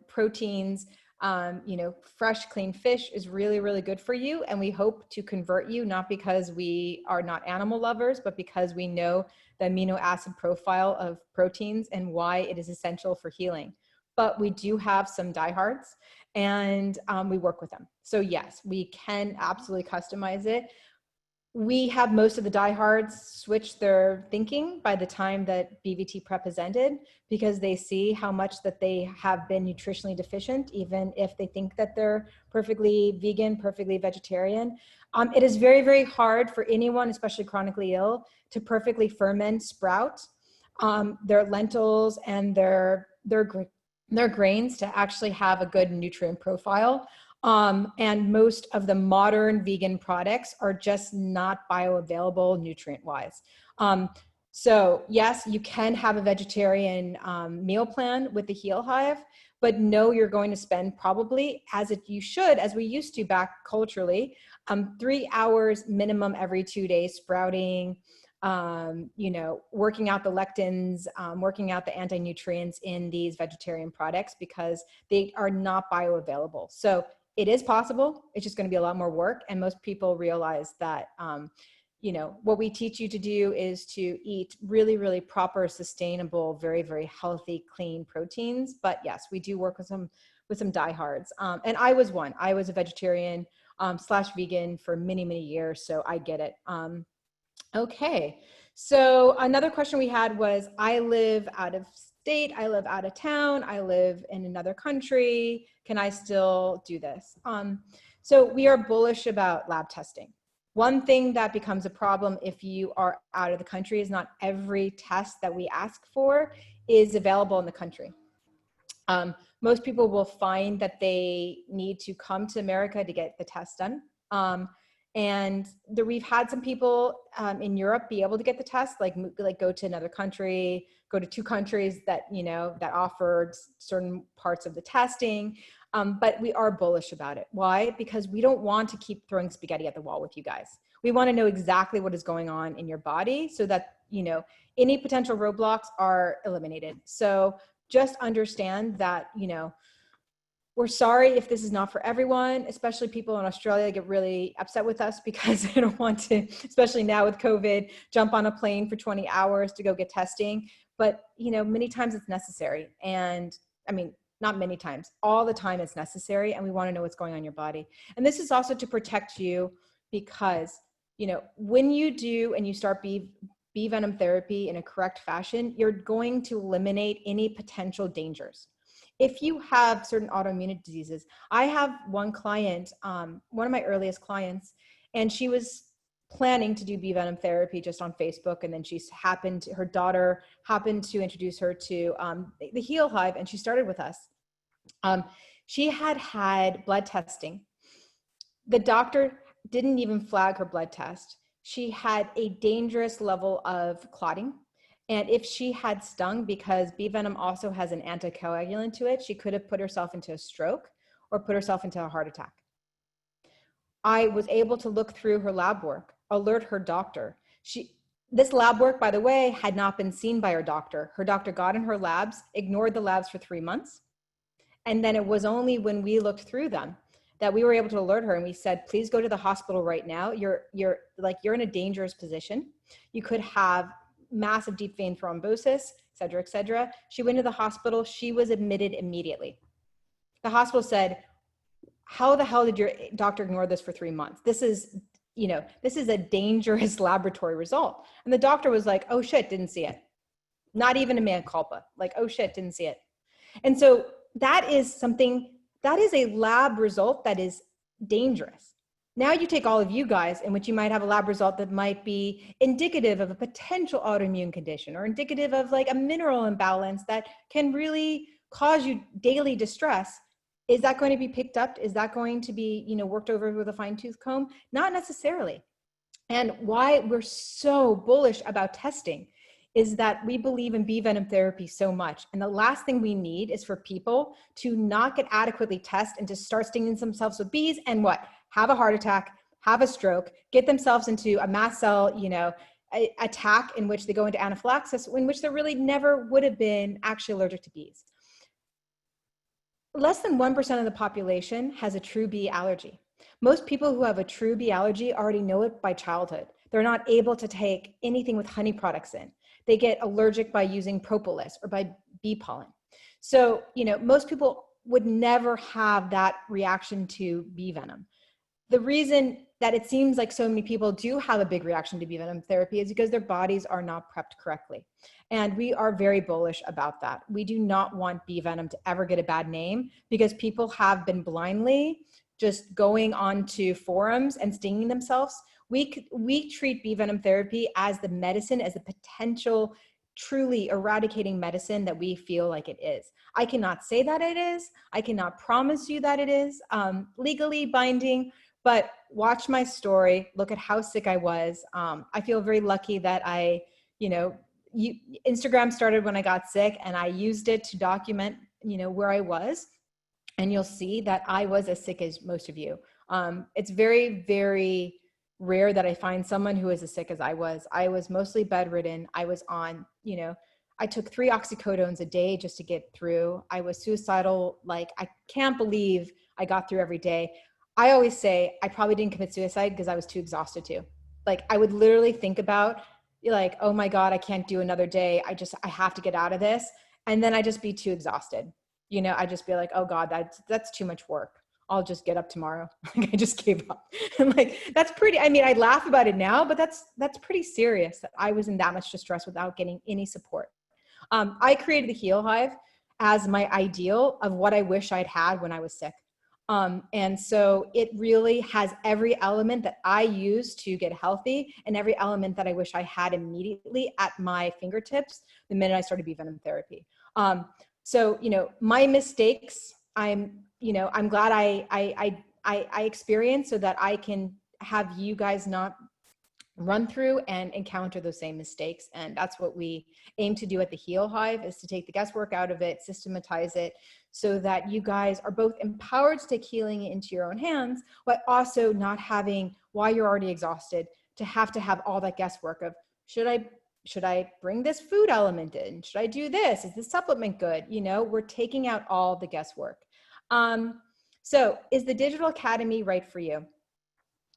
proteins, fresh, clean fish is really, really good for you. And we hope to convert you, not because we are not animal lovers, but because we know the amino acid profile of proteins and why it is essential for healing. But we do have some diehards, and we work with them. So yes, we can absolutely customize it. We have most of the diehards switch their thinking by the time that BVT prep has ended, because they see how much that they have been nutritionally deficient, even if they think that they're perfectly vegan, perfectly vegetarian. It is very, very hard for anyone, especially chronically ill, to perfectly ferment, sprout their lentils and their grains to actually have a good nutrient profile. And most of the modern vegan products are just not bioavailable nutrient-wise. So yes, you can have a vegetarian meal plan with the Heal Hive, but no, you're going to spend probably, as we used to back culturally, 3 hours minimum every 2 days sprouting, working out the lectins, working out the anti-nutrients in these vegetarian products, because they are not bioavailable. So it is possible. It's just going to be a lot more work. And most people realize that, what we teach you to do is to eat really, really proper, sustainable, very, very healthy, clean proteins. But yes, we do work with some diehards. And I was a vegetarian / vegan for many, many years. So I get it. Okay. So another question we had was, I live out of state, I live out of town, I live in another country. Can I still do this? So we are bullish about lab testing. One thing that becomes a problem if you are out of the country is not every test that we ask for is available in the country. Most people will find that they need to come to America to get the test done. And we've had some people in Europe be able to get the test, like go to another country, go to 2 countries that, that offered certain parts of the testing. But we are bullish about it. Why? Because we don't want to keep throwing spaghetti at the wall with you guys. We want to know exactly what is going on in your body so that, any potential roadblocks are eliminated. So just understand that, we're sorry if this is not for everyone, especially people in Australia get really upset with us because they don't want to, especially now with COVID, jump on a plane for 20 hours to go get testing. But, many times it's necessary. And I mean, not many times, all the time it's necessary. And we want to know what's going on in your body. And this is also to protect you because, when you do and you start Bee Venom Therapy in a correct fashion, you're going to eliminate any potential dangers. If you have certain autoimmune diseases, I have one client, one of my earliest clients, and she was planning to do Bee Venom Therapy just on Facebook. And then her daughter happened to introduce her to the Heal Hive, and she started with us. She had blood testing. The doctor didn't even flag her blood test. She had a dangerous level of clotting. And if she had stung, because Bee Venom also has an anticoagulant to it, she could have put herself into a stroke or put herself into a heart attack. I was able to look through her lab work, alert her doctor. This lab work, by the way, had not been seen by her doctor. Her doctor got in her labs, ignored the labs for 3 months. And then it was only when we looked through them that we were able to alert her, and we said, please go to the hospital right now. You're in a dangerous position. You could have massive deep vein thrombosis, et cetera, et cetera. She went to the hospital. She was admitted immediately. The hospital said, how the hell did your doctor ignore this for 3 months? This is a dangerous laboratory result. And the doctor was like, oh shit, didn't see it. Not even a mea culpa. Like, oh shit, didn't see it. And so that is a lab result that is dangerous. Now you take all of you guys in which you might have a lab result that might be indicative of a potential autoimmune condition or indicative of like a mineral imbalance that can really cause you daily distress, is that going to be picked up? Is that going to be, worked over with a fine tooth comb? Not necessarily. And why we're so bullish about testing is that we believe in bee venom therapy so much. And the last thing we need is for people to not get adequately tested and to start stinging themselves with bees and what? Have a heart attack, have a stroke, get themselves into a mast cell, attack in which they go into anaphylaxis, in which they really never would have been actually allergic to bees. Less than 1% of the population has a true bee allergy. Most people who have a true bee allergy already know it by childhood. They're not able to take anything with honey products in. They get allergic by using propolis or by bee pollen. So, most people would never have that reaction to bee venom. The reason that it seems like so many people do have a big reaction to bee venom therapy is because their bodies are not prepped correctly. And we are very bullish about that. We do not want bee venom to ever get a bad name because people have been blindly just going onto forums and stinging themselves. We treat bee venom therapy as the medicine, as a potential truly eradicating medicine that we feel like it is. I cannot say that it is. I cannot promise you that it is legally binding, but watch my story, look at how sick I was. I feel very lucky that Instagram started when I got sick and I used it to document, where I was. And you'll see that I was as sick as most of you. It's very, very rare that I find someone who is as sick as I was. I was mostly bedridden. I was on, I took 3 oxycodones a day just to get through. I was suicidal. Like, I can't believe I got through every day. I always say I probably didn't commit suicide because I was too exhausted to. Like, I would literally think about like, oh my God, I can't do another day. I have to get out of this. And then I just be too exhausted. I'd just be like, oh God, that's too much work. I'll just get up tomorrow. Like, I just gave up. And like, that's pretty, I laugh about it now, but that's pretty serious that I was in that much distress without getting any support. I created the Heal Hive as my ideal of what I wish I'd had when I was sick. And so it really has every element that I use to get healthy and every element that I wish I had immediately at my fingertips the minute I started Bee Venom Therapy. So, my mistakes, I'm glad I experienced so that I can have you guys not run through and encounter those same mistakes. And that's what we aim to do at the Heal Hive, is to take the guesswork out of it, systematize it, so that you guys are both empowered to take healing into your own hands, but also not having, while you're already exhausted, to have all that guesswork of, should I bring this food element in? Should I do this? Is this supplement good? We're taking out all the guesswork. So is the Digital Academy right for you?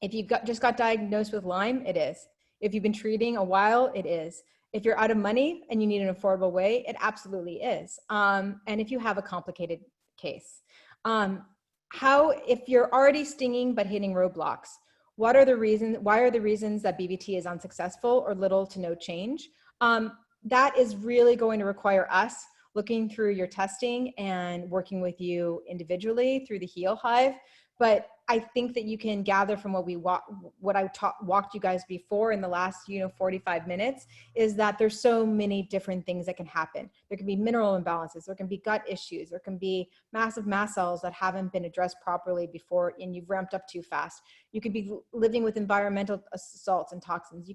If you've just got diagnosed with Lyme, it is. If you've been treating a while, it is. If you're out of money and you need an affordable way, it absolutely is. And if you have a complicated case, if you're already stinging but hitting roadblocks, why are the reasons that BVT is unsuccessful or little to no change? That is really going to require us looking through your testing and working with you individually through the Heal Hive. But I think that you can gather from what I walked you guys before in the last 45 minutes, is that there's so many different things that can happen. There can be mineral imbalances, there can be gut issues, there can be massive mast cells that haven't been addressed properly before and you've ramped up too fast. You could be living with environmental assaults and toxins.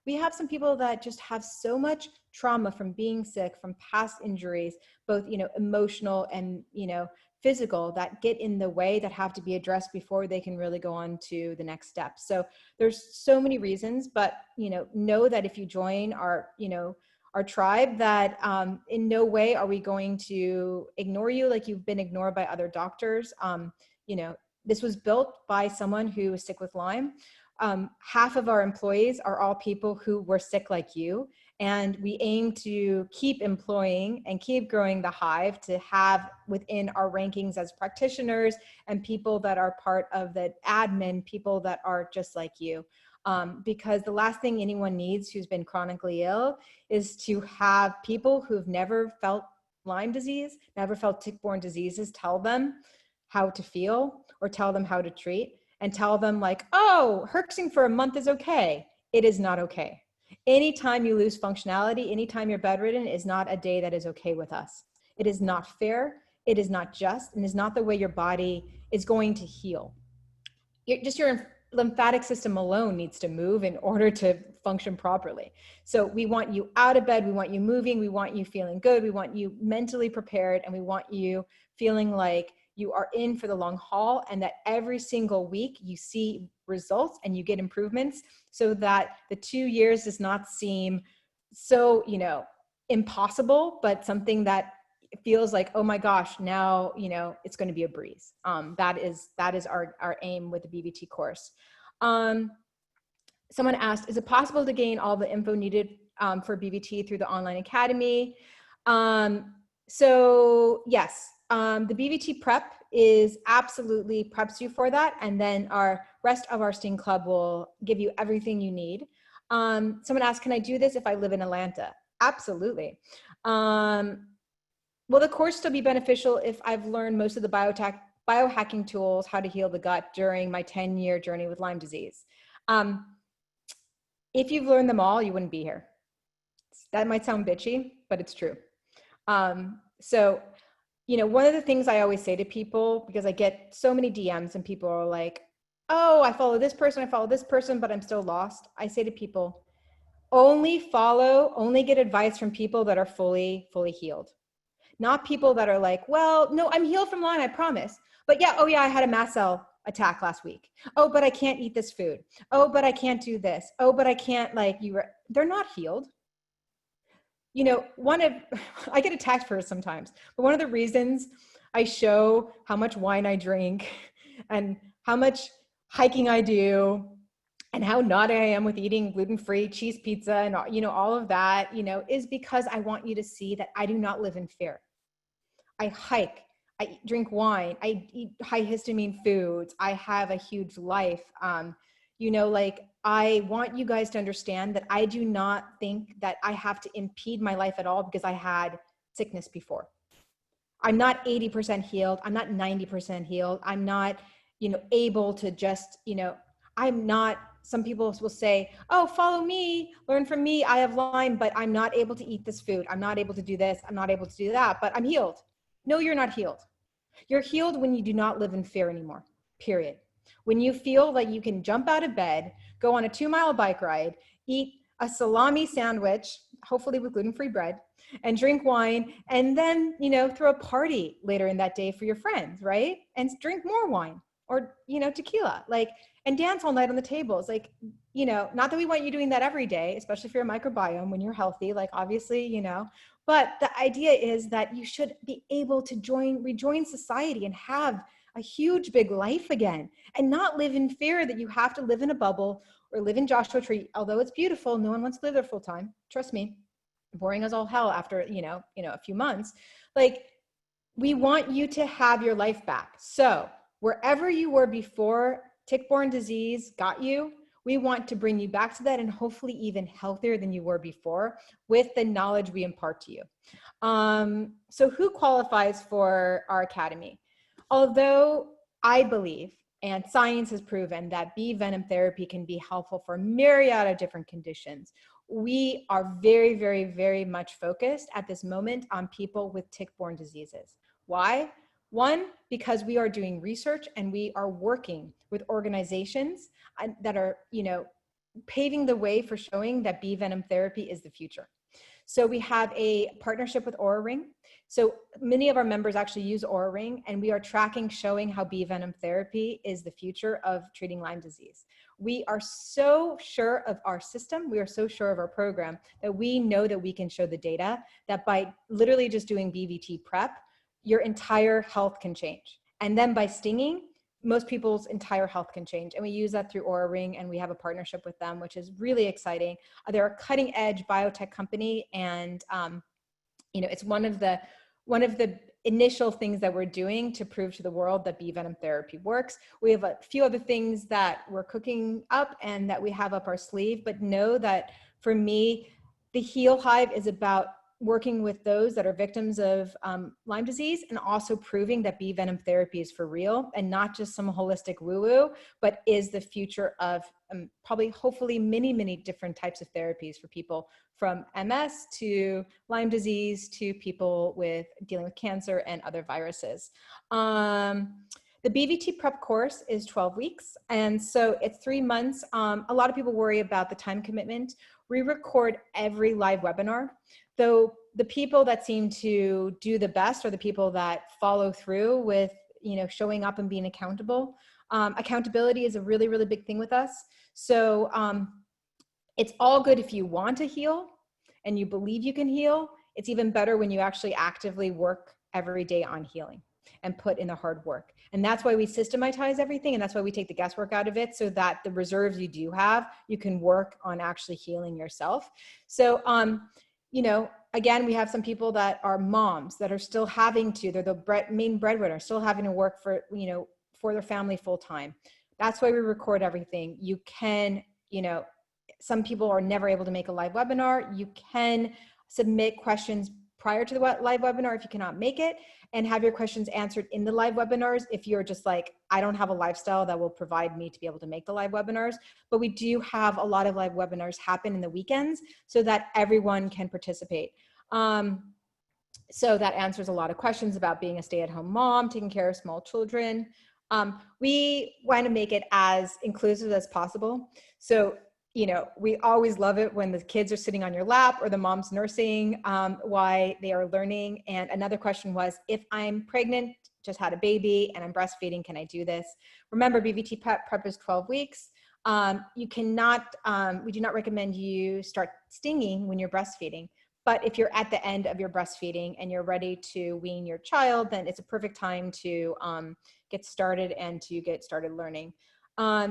We have some people that just have so much trauma from being sick, from past injuries, both emotional and physical, that get in the way, that have to be addressed before they can really go on to the next step. So there's so many reasons, but know that if you join our tribe, that in no way are we going to ignore you like you've been ignored by other doctors. This was built by someone who was sick with Lyme. Half of our employees are all people who were sick like you. And we aim to keep employing and keep growing the Hive to have within our rankings as practitioners and people that are part of the admin, people that are just like you. Because the last thing anyone needs who's been chronically ill is to have people who've never felt Lyme disease, never felt tick-borne diseases, tell them how to feel or tell them how to treat and tell them like, oh, herxing for a month is okay. It is not okay. Anytime you lose functionality, anytime you're bedridden is not a day that is okay with us. It is not fair. It is not just, and is not the way your body is going to heal. Just your lymphatic system alone needs to move in order to function properly. So we want you out of bed. We want you moving. We want you feeling good. We want you mentally prepared, and we want you feeling like you are in for the long haul, and that every single week you see results and you get improvements, so that the 2 years does not seem so, impossible, but something that feels like, oh my gosh, now, it's going to be a breeze. That is our aim with the BVT course. Someone asked, is it possible to gain all the info needed for BVT through the online academy? So yes, the BVT prep is absolutely preps you for that. And then our rest of our Sting Club will give you everything you need. Someone asked, can I do this if I live in Atlanta? Absolutely. Will the course still be beneficial if I've learned most of the biohacking tools, how to heal the gut during my 10-year journey with Lyme disease? If you've learned them all, you wouldn't be here. That might sound bitchy, but it's true. So, one of the things I always say to people, because I get so many DMs and people are like, oh, I follow this person, but I'm still lost. I say to people, only get advice from people that are fully healed. Not people that are like, well, no, I'm healed from Lyme, I promise. But yeah, I had a mast cell attack last week. Oh, but I can't eat this food. Oh, but I can't do this. Oh, but I can't, they're not healed. I get attacked for it sometimes, but one of the reasons I show how much wine I drink and how much hiking I do and how naughty I am with eating gluten-free cheese pizza and, all of that, is because I want you to see that I do not live in fear. I hike, I drink wine, I eat high histamine foods, I have a huge life. I want you guys to understand that I do not think that I have to impede my life at all because I had sickness before. I'm not 80% healed. I'm not 90% healed. I'm not, able to just, I'm not, some people will say, oh, follow me, learn from me. I have Lyme, but I'm not able to eat this food. I'm not able to do this. I'm not able to do that, but I'm healed. No, you're not healed. You're healed when you do not live in fear anymore, period. When you feel like you can jump out of bed, go on a 2-mile bike ride, eat a salami sandwich, hopefully with gluten-free bread, and drink wine, and then, throw a party later in that day for your friends, right? And drink more wine or, tequila, and dance all night on the tables. Not that we want you doing that every day, especially for your microbiome when you're healthy, obviously, but the idea is that you should be able to rejoin society and have a huge, big life again, and not live in fear that you have to live in a bubble or live in Joshua Tree. Although it's beautiful, no one wants to live there full time. Trust me, boring as all hell after, a few months. We want you to have your life back. So wherever you were before tick-borne disease got you, we want to bring you back to that, and hopefully even healthier than you were before with the knowledge we impart to you. So who qualifies for our academy? Although I believe, and science has proven, that bee venom therapy can be helpful for a myriad of different conditions, we are very, very, very much focused at this moment on people with tick-borne diseases. Why? One, because we are doing research and we are working with organizations that are, paving the way for showing that bee venom therapy is the future. So we have a partnership with Oura Ring. So many of our members actually use Oura Ring, and we are tracking, showing how bee venom therapy is the future of treating Lyme disease. We are so sure of our system, we are so sure of our program, that we know that we can show the data that by literally just doing BVT prep, your entire health can change. And then by stinging, most people's entire health can change. And we use that through Oura Ring, and we have a partnership with them, which is really exciting. They're a cutting edge biotech company. And, it's one of the initial things that we're doing to prove to the world that bee venom therapy works. We have a few other things that we're cooking up and that we have up our sleeve, but know that for me, the Heal Hive is about working with those that are victims of Lyme disease, and also proving that bee venom therapy is for real and not just some holistic woo-woo, but is the future of probably, hopefully, many, many different types of therapies for people, from MS to Lyme disease to people with dealing with cancer and other viruses. The BVT Prep course is 12 weeks, and so it's 3 months. A lot of people worry about the time commitment. We record every live webinar, though the people that seem to do the best are the people that follow through with, showing up and being accountable. Accountability is a really, really big thing with us. So it's all good if you want to heal and you believe you can heal. It's even better when you actually actively work every day on healing and put in the hard work. And that's why we systematize everything, and that's why we take the guesswork out of it, so that the reserves you do have, you can work on actually healing yourself. So, again, we have some people that are moms that are still having to, they're the main breadwinner, still having to work for, for their family full time. That's why we record everything. You can, some people are never able to make a live webinar. You can submit questions prior to the live webinar if you cannot make it, and have your questions answered in the live webinars if you're just like, I don't have a lifestyle that will provide me to be able to make the live webinars. But we do have a lot of live webinars happen in the weekends so that everyone can participate. So that answers a lot of questions about being a stay-at-home mom, taking care of small children. We want to make it as inclusive as possible. So, we always love it when the kids are sitting on your lap or the mom's nursing while they are learning. And another question was, if I'm pregnant, just had a baby, and I'm breastfeeding, can I do this? Remember, BVT Prep is 12 weeks. You cannot, we do not recommend you start stinging when you're breastfeeding. But if you're at the end of your breastfeeding and you're ready to wean your child, then it's a perfect time to get started and to get started learning.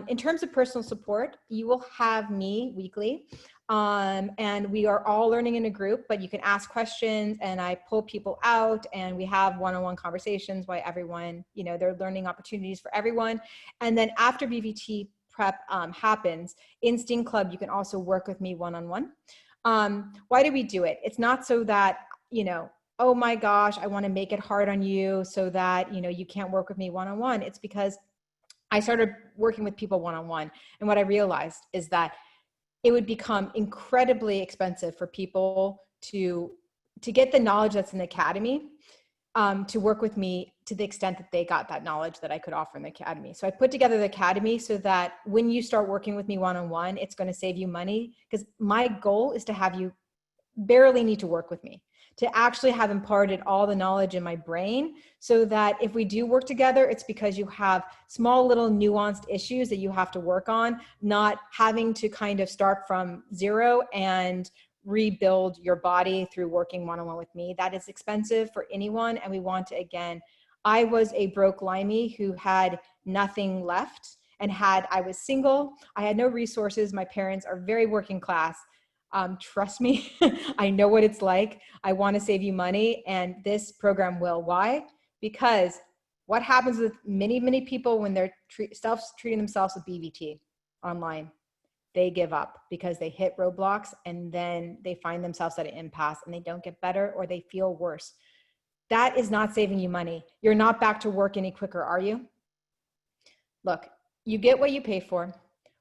In terms of personal support, you will have me weekly, and we are all learning in a group, but you can ask questions and I pull people out, and we have one-on-one conversations while everyone, there are learning opportunities for everyone. And then after BVT Prep happens, in Sting Club, you can also work with me one-on-one. Why do we do it? It's not so that, oh my gosh, I want to make it hard on you so that, you can't work with me one-on-one. It's because I started working with people one-on-one. And what I realized is that it would become incredibly expensive for people to get the knowledge that's in the academy, to work with me to the extent that they got that knowledge that I could offer in the academy. So I put together the academy so that when you start working with me one-on-one, it's going to save you money, because my goal is to have you barely need to work with me, to actually have imparted all the knowledge in my brain, so that if we do work together, it's because you have small little nuanced issues that you have to work on, not having to kind of start from zero and rebuild your body through working one-on-one with me. That is expensive for anyone. And we want to, again, I was a broke Limey who had nothing left, and I was single. I had no resources. My parents are very working class. Trust me, I know what it's like. I want to save you money, and this program will. Why? Because what happens with many, many people when they're treating themselves with BVT online, they give up because they hit roadblocks, and then they find themselves at an impasse and they don't get better, or they feel worse. That is not saving you money. You're not back to work any quicker, are you? Look, you get what you pay for.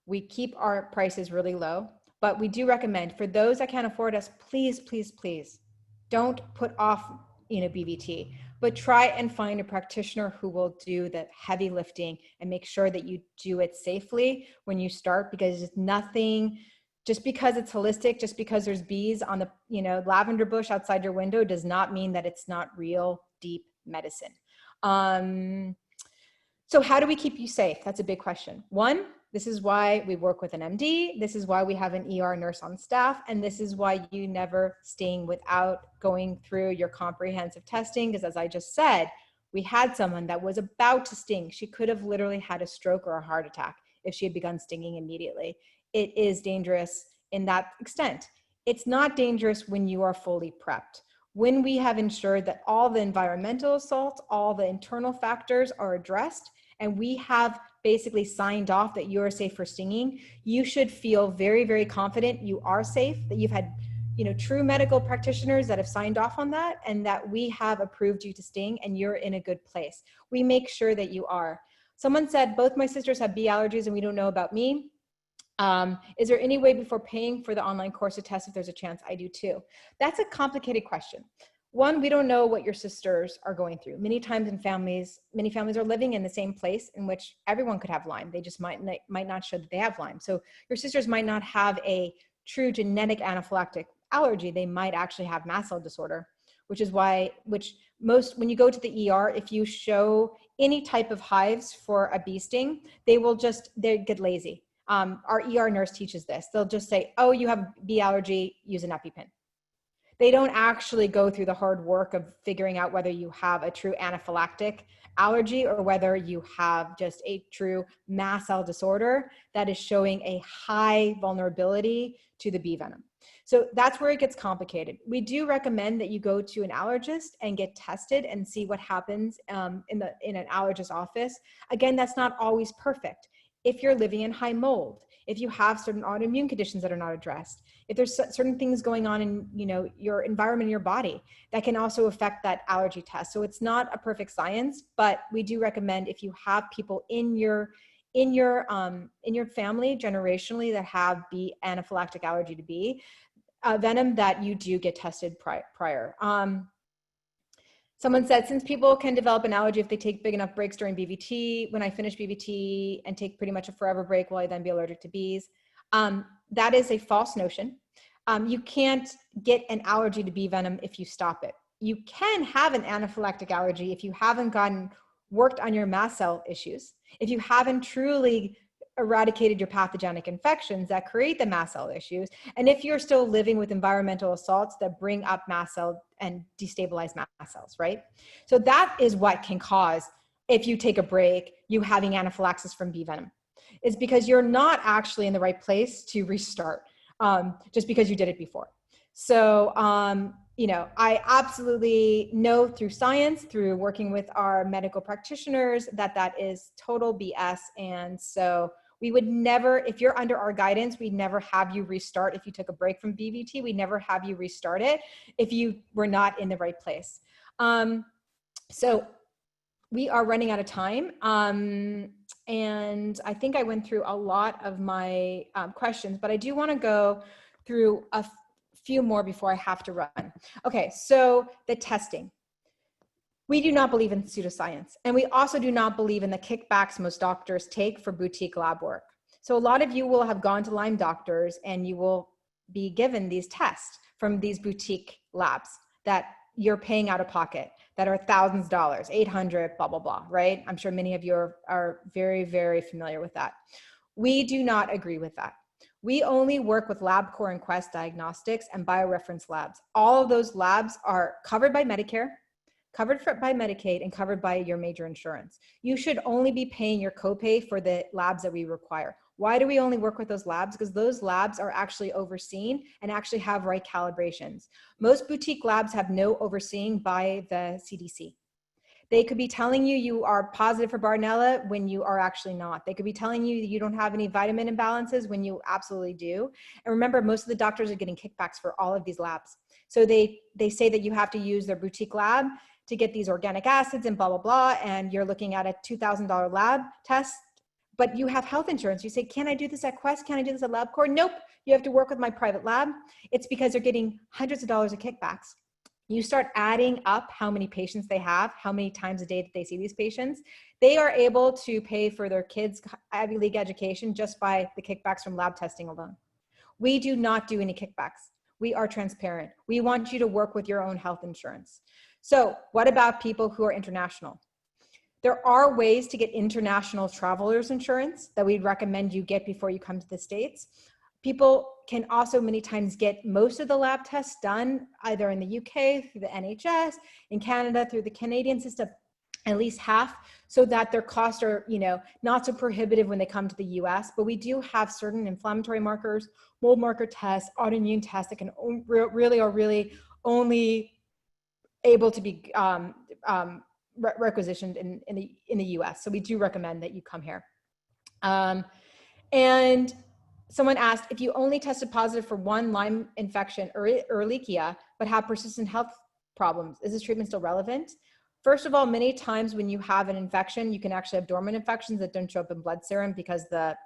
We keep our prices really low. But we do recommend, for those that can't afford us, please, please, please don't put off, BVT, but try and find a practitioner who will do the heavy lifting and make sure that you do it safely when you start, because it's nothing, just because it's holistic, just because there's bees on the, lavender bush outside your window does not mean that it's not real deep medicine. So how do we keep you safe? That's a big question. One, this is why we work with an MD. This is why we have an ER nurse on staff. And this is why you never sting without going through your comprehensive testing. Because as I just said, we had someone that was about to sting. She could have literally had a stroke or a heart attack if she had begun stinging immediately. It is dangerous in that extent. It's not dangerous when you are fully prepped. When we have ensured that all the environmental assaults, all the internal factors are addressed, and we have basically signed off that you are safe for stinging, you should feel very, very confident you are safe, that you've had true medical practitioners that have signed off on that, and that we have approved you to sting and you're in a good place. We make sure that you are. Someone said, both my sisters have bee allergies and we don't know about me. Is there any way before paying for the online course to test if there's a chance? I do too. That's a complicated question. One, we don't know what your sisters are going through. Many times in families, many families are living in the same place in which everyone could have Lyme. They just might not show that they have Lyme. So your sisters might not have a true genetic anaphylactic allergy. They might actually have mast cell disorder, which is why, when you go to the ER, if you show any type of hives for a bee sting, they get lazy. Our ER nurse teaches this. They'll just say, oh, you have bee allergy, use an EpiPen. They don't actually go through the hard work of figuring out whether you have a true anaphylactic allergy or whether you have just a true mast cell disorder that is showing a high vulnerability to the bee venom. So that's where it gets complicated. We do recommend that you go to an allergist and get tested and see what happens in an allergist's office. Again, that's not always perfect. If you're living in high mold, if you have certain autoimmune conditions that are not addressed, if there's certain things going on in your environment in your body that can also affect that allergy test. So it's not a perfect science, but we do recommend if you have people in your family generationally that have bee anaphylactic allergy to bee venom, that you do get tested prior. Someone said, since people can develop an allergy if they take big enough breaks during BVT, when I finish BVT and take pretty much a forever break, will I then be allergic to bees? That is a false notion. You can't get an allergy to bee venom if you stop it. You can have an anaphylactic allergy if you haven't worked on your mast cell issues, if you haven't truly eradicated your pathogenic infections that create the mast cell issues, and if you're still living with environmental assaults that bring up mast cell and destabilize mast cells, right? So that is what can cause, if you take a break, you having anaphylaxis from bee venom. It's because you're not actually in the right place to restart, just because you did it before. So, I absolutely know through science, through working with our medical practitioners, that is total BS. And so we would never, if you're under our guidance, we'd never have you restart. If you took a break from BVT, we'd never have you restart it if you were not in the right place. So we are running out of time. And I think I went through a lot of my questions, but I do want to go through a few more before I have to run. Okay, so the testing. We do not believe in pseudoscience, and we also do not believe in the kickbacks most doctors take for boutique lab work. So a lot of you will have gone to Lyme doctors and you will be given these tests from these boutique labs that you're paying out of pocket, that are thousands of dollars, 800, blah, blah, blah, right? I'm sure many of you are very, very familiar with that. We do not agree with that. We only work with LabCorp and Quest Diagnostics and BioReference labs. All of those labs are covered by Medicare, covered by Medicaid, and covered by your major insurance. You should only be paying your copay for the labs that we require. Why do we only work with those labs? Because those labs are actually overseen and actually have right calibrations. Most boutique labs have no overseeing by the CDC. They could be telling you you are positive for Bartonella when you are actually not. They could be telling you you don't have any vitamin imbalances when you absolutely do. And remember, most of the doctors are getting kickbacks for all of these labs. So they say that you have to use their boutique lab to get these organic acids and blah, blah, blah. And you're looking at a $2,000 lab test, but you have health insurance. You say, can I do this at Quest? Can I do this at LabCorp? Nope, you have to work with my private lab. It's because they're getting hundreds of dollars of kickbacks. You start adding up how many patients they have, how many times a day that they see these patients. They are able to pay for their kids' Ivy League education just by the kickbacks from lab testing alone. We do not do any kickbacks. We are transparent. We want you to work with your own health insurance. So what about people who are international? There are ways to get international travelers insurance that we'd recommend you get before you come to the States. People can also many times get most of the lab tests done either in the UK through the NHS, in Canada through the Canadian system, at least half, so that their costs are, not so prohibitive when they come to the US. But we do have certain inflammatory markers, mold marker tests, autoimmune tests that can really only able to be requisitioned in the US. So we do recommend that you come here. And someone asked, if you only tested positive for one Lyme infection or Ehrlichia, but have persistent health problems, is this treatment still relevant? First of all, many times when you have an infection, you can actually have dormant infections that don't show up in blood serum because the,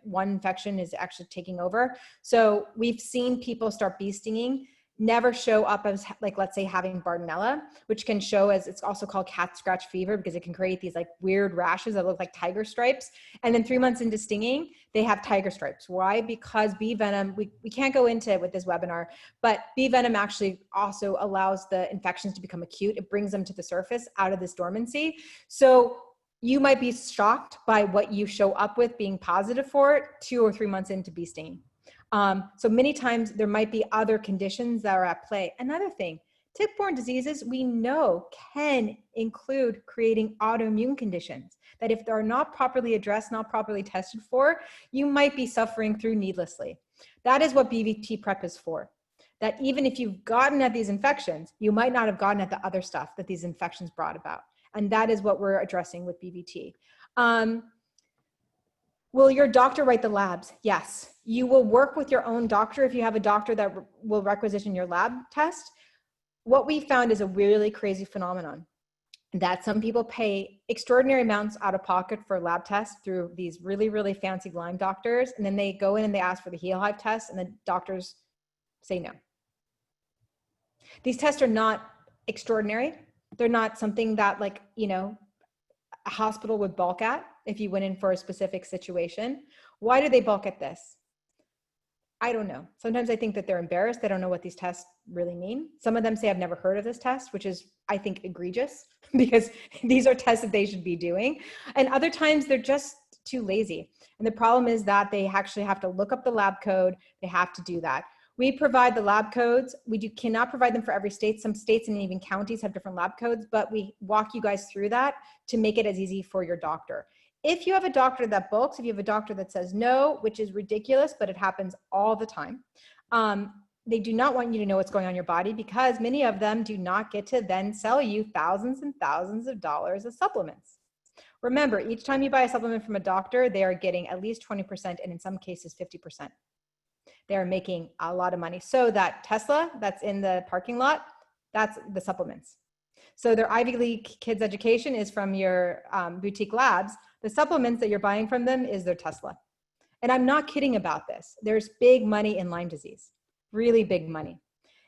one infection is actually taking over. So we've seen people start bee stinging, never show up as, like, let's say having Bartonella, which can show as, it's also called cat scratch fever because it can create these like weird rashes that look like tiger stripes. And then 3 months into stinging, they have tiger stripes. Why? Because bee venom, we can't go into it with this webinar, but bee venom actually also allows the infections to become acute. It brings them to the surface out of this dormancy. So you might be shocked by what you show up with being positive for it 2 or 3 months into bee stinging. So many times there might be other conditions that are at play. Another thing, tick-borne diseases we know can include creating autoimmune conditions that if they're not properly addressed, not properly tested for, you might be suffering through needlessly. That is what BVT Prep is for. That even if you've gotten at these infections, you might not have gotten at the other stuff that these infections brought about. And that is what we're addressing with BVT. Will your doctor write the labs? Yes. You will work with your own doctor if you have a doctor that will requisition your lab test. What we found is a really crazy phenomenon that some people pay extraordinary amounts out of pocket for lab tests through these really, really fancy Lyme doctors. And then they go in and they ask for the Heal Hive test and the doctors say no. These tests are not extraordinary. They're not something that a hospital would balk at if you went in for a specific situation. Why do they balk at this? I don't know. Sometimes I think that they're embarrassed. They don't know what these tests really mean. Some of them say, I've never heard of this test, which is, I think, egregious because these are tests that they should be doing. And other times they're just too lazy. And the problem is that they actually have to look up the lab code. They have to do that. We provide the lab codes. We cannot provide them for every state. Some states and even counties have different lab codes, but we walk you guys through that to make it as easy for your doctor. If you have a doctor that bulks, if you have a doctor that says no, which is ridiculous, but it happens all the time, they do not want you to know what's going on in your body because many of them do not get to then sell you thousands and thousands of dollars of supplements. Remember, each time you buy a supplement from a doctor, they are getting at least 20% and in some cases 50%. They are making a lot of money. So that Tesla that's in the parking lot, that's the supplements. So their Ivy League kids education is from your boutique labs. The supplements that you're buying from them is their Tesla. And I'm not kidding about this. There's big money in Lyme disease, really big money.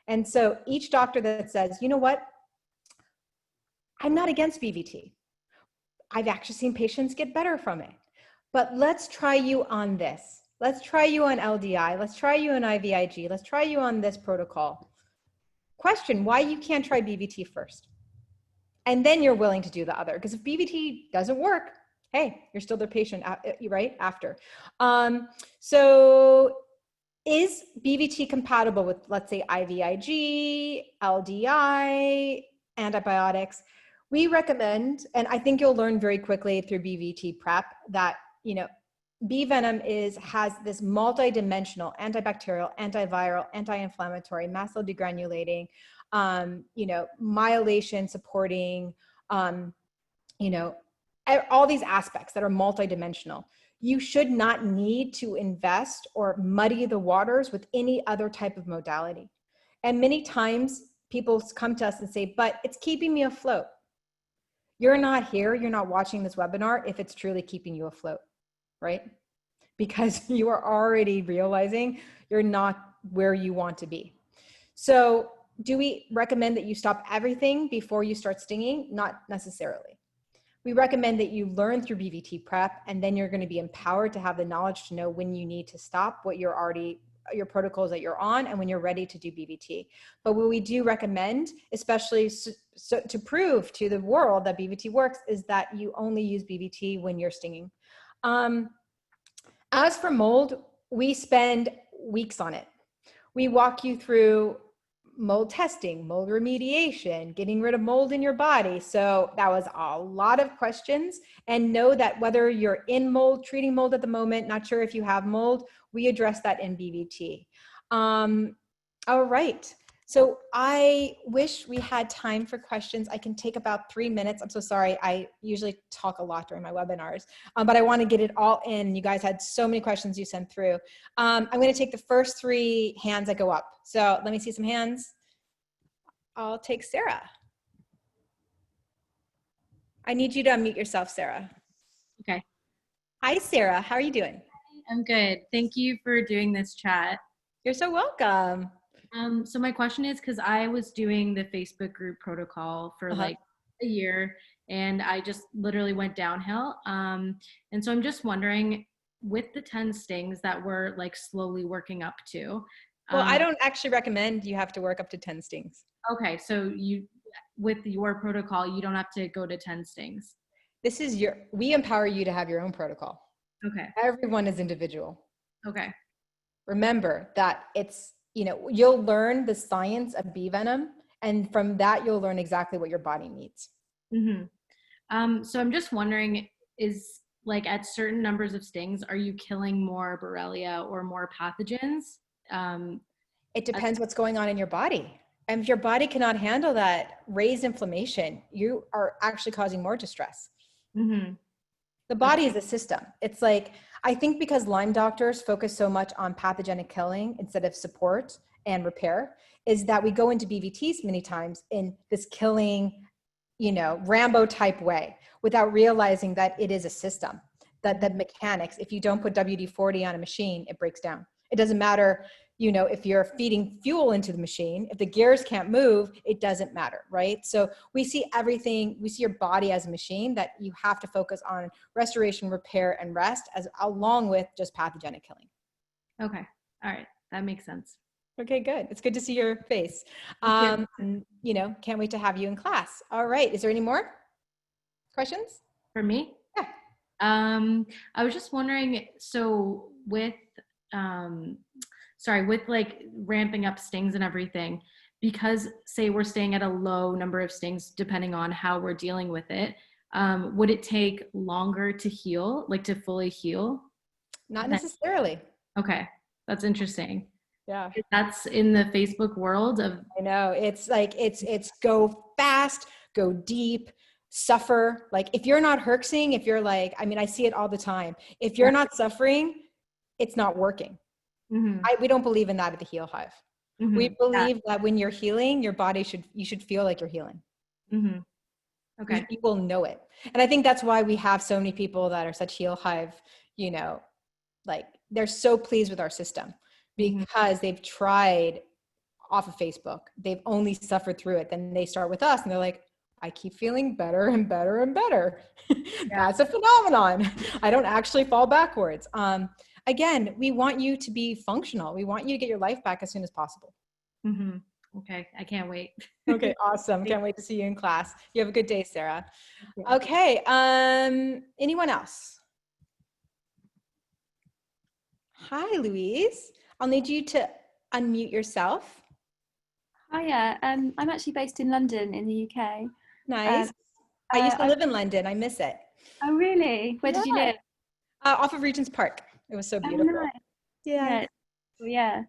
And so each doctor that says, you know what, I'm not against BVT. I've actually seen patients get better from it, but let's try you on this. Let's try you on LDI. Let's try you on IVIG. Let's try you on this protocol. Question why you can't try BVT first. And then you're willing to do the other. Because if BVT doesn't work, hey, you're still their patient, right? After. So is BVT compatible with, let's say, IVIG, LDI, antibiotics? We recommend, and I think you'll learn very quickly through BVT Prep that, bee venom has this multidimensional antibacterial, antiviral, anti-inflammatory, mast cell degranulating, myelation supporting, all these aspects that are multidimensional. You should not need to invest or muddy the waters with any other type of modality. And many times people come to us and say, but it's keeping me afloat. You're not here, you're not watching this webinar if it's truly keeping you afloat, right? Because you are already realizing you're not where you want to be. So do we recommend that you stop everything before you start stinging? Not necessarily. We recommend that you learn through BVT Prep, and then you're going to be empowered to have the knowledge to know when you need to stop what your protocols that you're on and when you're ready to do BVT. But what we do recommend, especially so to prove to the world that BVT works, is that you only use BVT when you're stinging. As for mold, we spend weeks on it. We walk you through mold testing, mold remediation, getting rid of mold in your body. So that was a lot of questions. And know that whether you're in mold, treating mold at the moment, not sure if you have mold, we address that in BVT. All right. So I wish we had time for questions. I can take about 3 minutes. I'm so sorry. I usually talk a lot during my webinars, but I want to get it all in. You guys had so many questions you sent through. I'm going to take the first 3 hands that go up. So let me see some hands. I'll take Sarah. I need you to unmute yourself, Sarah. Okay. Hi, Sarah. How are you doing? I'm good. Thank you for doing this chat. You're so welcome. So my question is, because I was doing the Facebook group protocol for like a year, and I just literally went downhill. And so I'm just wondering, with the 10 stings that we're like slowly working up to. Well, I don't actually recommend you have to work up to 10 stings. Okay, so with your protocol, you don't have to go to 10 stings. This is we empower you to have your own protocol. Okay. Everyone is individual. Okay. Remember that it's, you'll learn the science of bee venom, and from that you'll learn exactly what your body needs. Mm-hmm. So I'm just wondering, is like at certain numbers of stings, are you killing more Borrelia or more pathogens? It depends what's going on in your body. And if your body cannot handle that raised inflammation, you are actually causing more distress. Mm-hmm. The body is a system. It's like, I think because Lyme doctors focus so much on pathogenic killing instead of support and repair, is that we go into BVTs many times in this killing, Rambo type way, without realizing that it is a system, that the mechanics, if you don't put WD-40 on a machine, it breaks down. It doesn't matter, if you're feeding fuel into the machine, if the gears can't move, it doesn't matter, right? So we see everything, we see your body as a machine that you have to focus on restoration, repair, and rest, as along with just pathogenic killing. Okay. All right. That makes sense. Okay, good. It's good to see your face. Can't wait to have you in class. All right. Is there any more questions? For me? Yeah. I was just wondering, so with like ramping up stings and everything, because say we're staying at a low number of stings, depending on how we're dealing with it, would it take longer to heal, like to fully heal? Not necessarily. Okay. That's interesting. Yeah. That's in the Facebook world of. I know. It's like, it's go fast, go deep, suffer. Like if you're not herxing, if you're like, I see it all the time. If you're not suffering, it's not working. Mm-hmm. We don't believe in that at the Heal Hive. Mm-hmm. We believe that when you're healing, your body you should feel like you're healing. Mm-hmm. Okay. You will know it. And I think that's why we have so many people that are such Heal Hive, like they're so pleased with our system because they've tried off of Facebook. They've only suffered through it. Then they start with us and they're like, I keep feeling better and better and better. That's a phenomenon. I don't actually fall backwards. Again, we want you to be functional. We want you to get your life back as soon as possible. Mm-hmm. Okay. I can't wait. Okay. Awesome. Can't wait to see you in class. You have a good day, Sarah. Okay. Anyone else? Hi, Louise. I'll need you to unmute yourself. Hiya. I'm actually based in London in the UK. Nice. I used to live in London. I miss it. Oh, really? Where did you live? Off of Regent's Park. It was so beautiful. Oh, nice. Yeah. Yeah.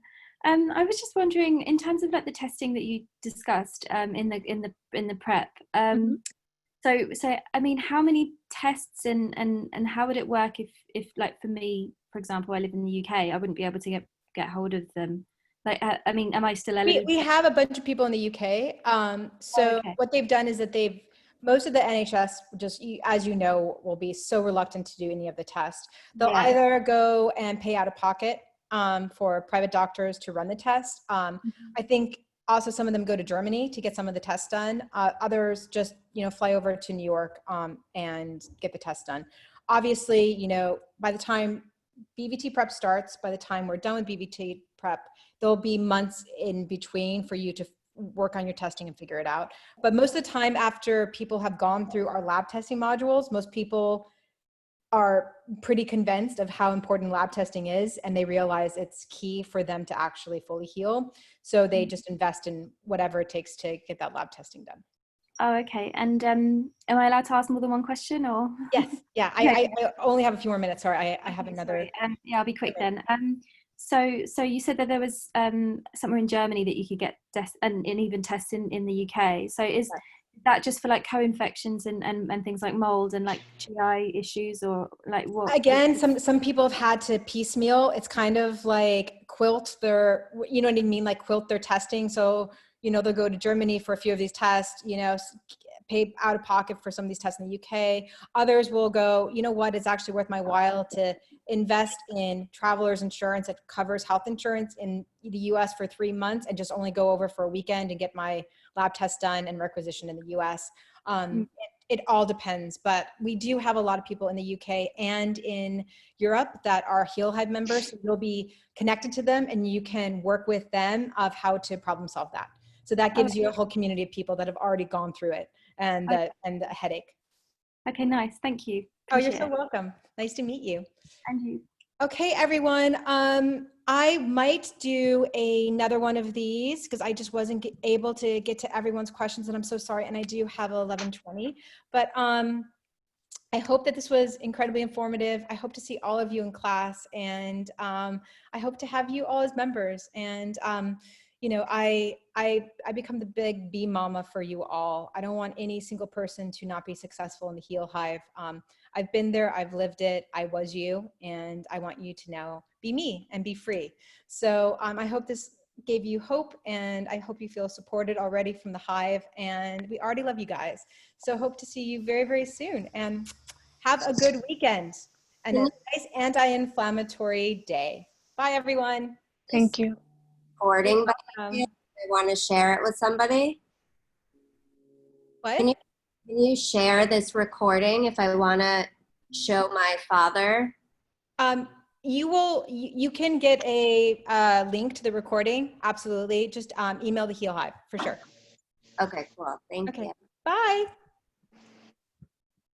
I was just wondering, in terms of like the testing that you discussed in the prep. So how many tests and how would it work if like for me, for example, I live in the UK, I wouldn't be able to get hold of them. Like, am I still eligible? We have a bunch of people in the UK. What they've done is that most of the NHS, just as you know, will be so reluctant to do any of the tests. They'll either go and pay out of pocket for private doctors to run the test. I think also some of them go to Germany to get some of the tests done. Others just, fly over to New York and get the test done. Obviously, by the time BVT prep starts, by the time we're done with BVT prep, there'll be months in between for you to work on your testing and figure it out. But most of the time after people have gone through our lab testing modules, most people are pretty convinced of how important lab testing is, and they realize it's key for them to actually fully heal. So they just invest in whatever it takes to get that lab testing done. Oh, okay. And am I allowed to ask more than one question, or? Yes. Yeah. I only have a few more minutes. Sorry, I have another. Sorry. I'll be quick then. So you said that there was somewhere in Germany that you could get and even tests in the UK. So is that just for like co-infections and things like mold and like GI issues, or like what? Again, some people have had to piecemeal. It's kind of like quilt their, you know what I mean? Like quilt their testing. So, you know, they'll go to Germany for a few of these tests, you know, pay out of pocket for some of these tests in the UK. Others will go, you know what, it's actually worth my while to invest in traveler's insurance that covers health insurance in the US for 3 months and just only go over for a weekend and get my lab test done and requisition in the US. It all depends, but we do have a lot of people in the UK and in Europe that are Heal Hive members. So you'll be connected to them and you can work with them of how to problem solve that. So that gives you a whole community of people that have already gone through it and the headache. Okay, nice. Thank you. Oh, you're so welcome. Nice to meet you. And you. Okay, everyone. I might do another one of these because I just wasn't able to get to everyone's questions, and I'm so sorry. And I do have 11:20, but I hope that this was incredibly informative. I hope to see all of you in class, and I hope to have you all as members. And you know, I become the big bee mama for you all. I don't want any single person to not be successful in the Heal Hive. I've been there, I've lived it, I was you, and I want you to now be me and be free. So I hope this gave you hope, and I hope you feel supported already from the Hive, and we already love you guys. So hope to see you very, very soon, and have a good weekend and a nice anti-inflammatory day. Bye, everyone. Thank you. Recording, but I want to share it with somebody. What? Can you share this recording if I want to show my father? You can get a link to the recording. Absolutely. Just email the Heal Hive for sure. Okay, cool. Thank you. Bye.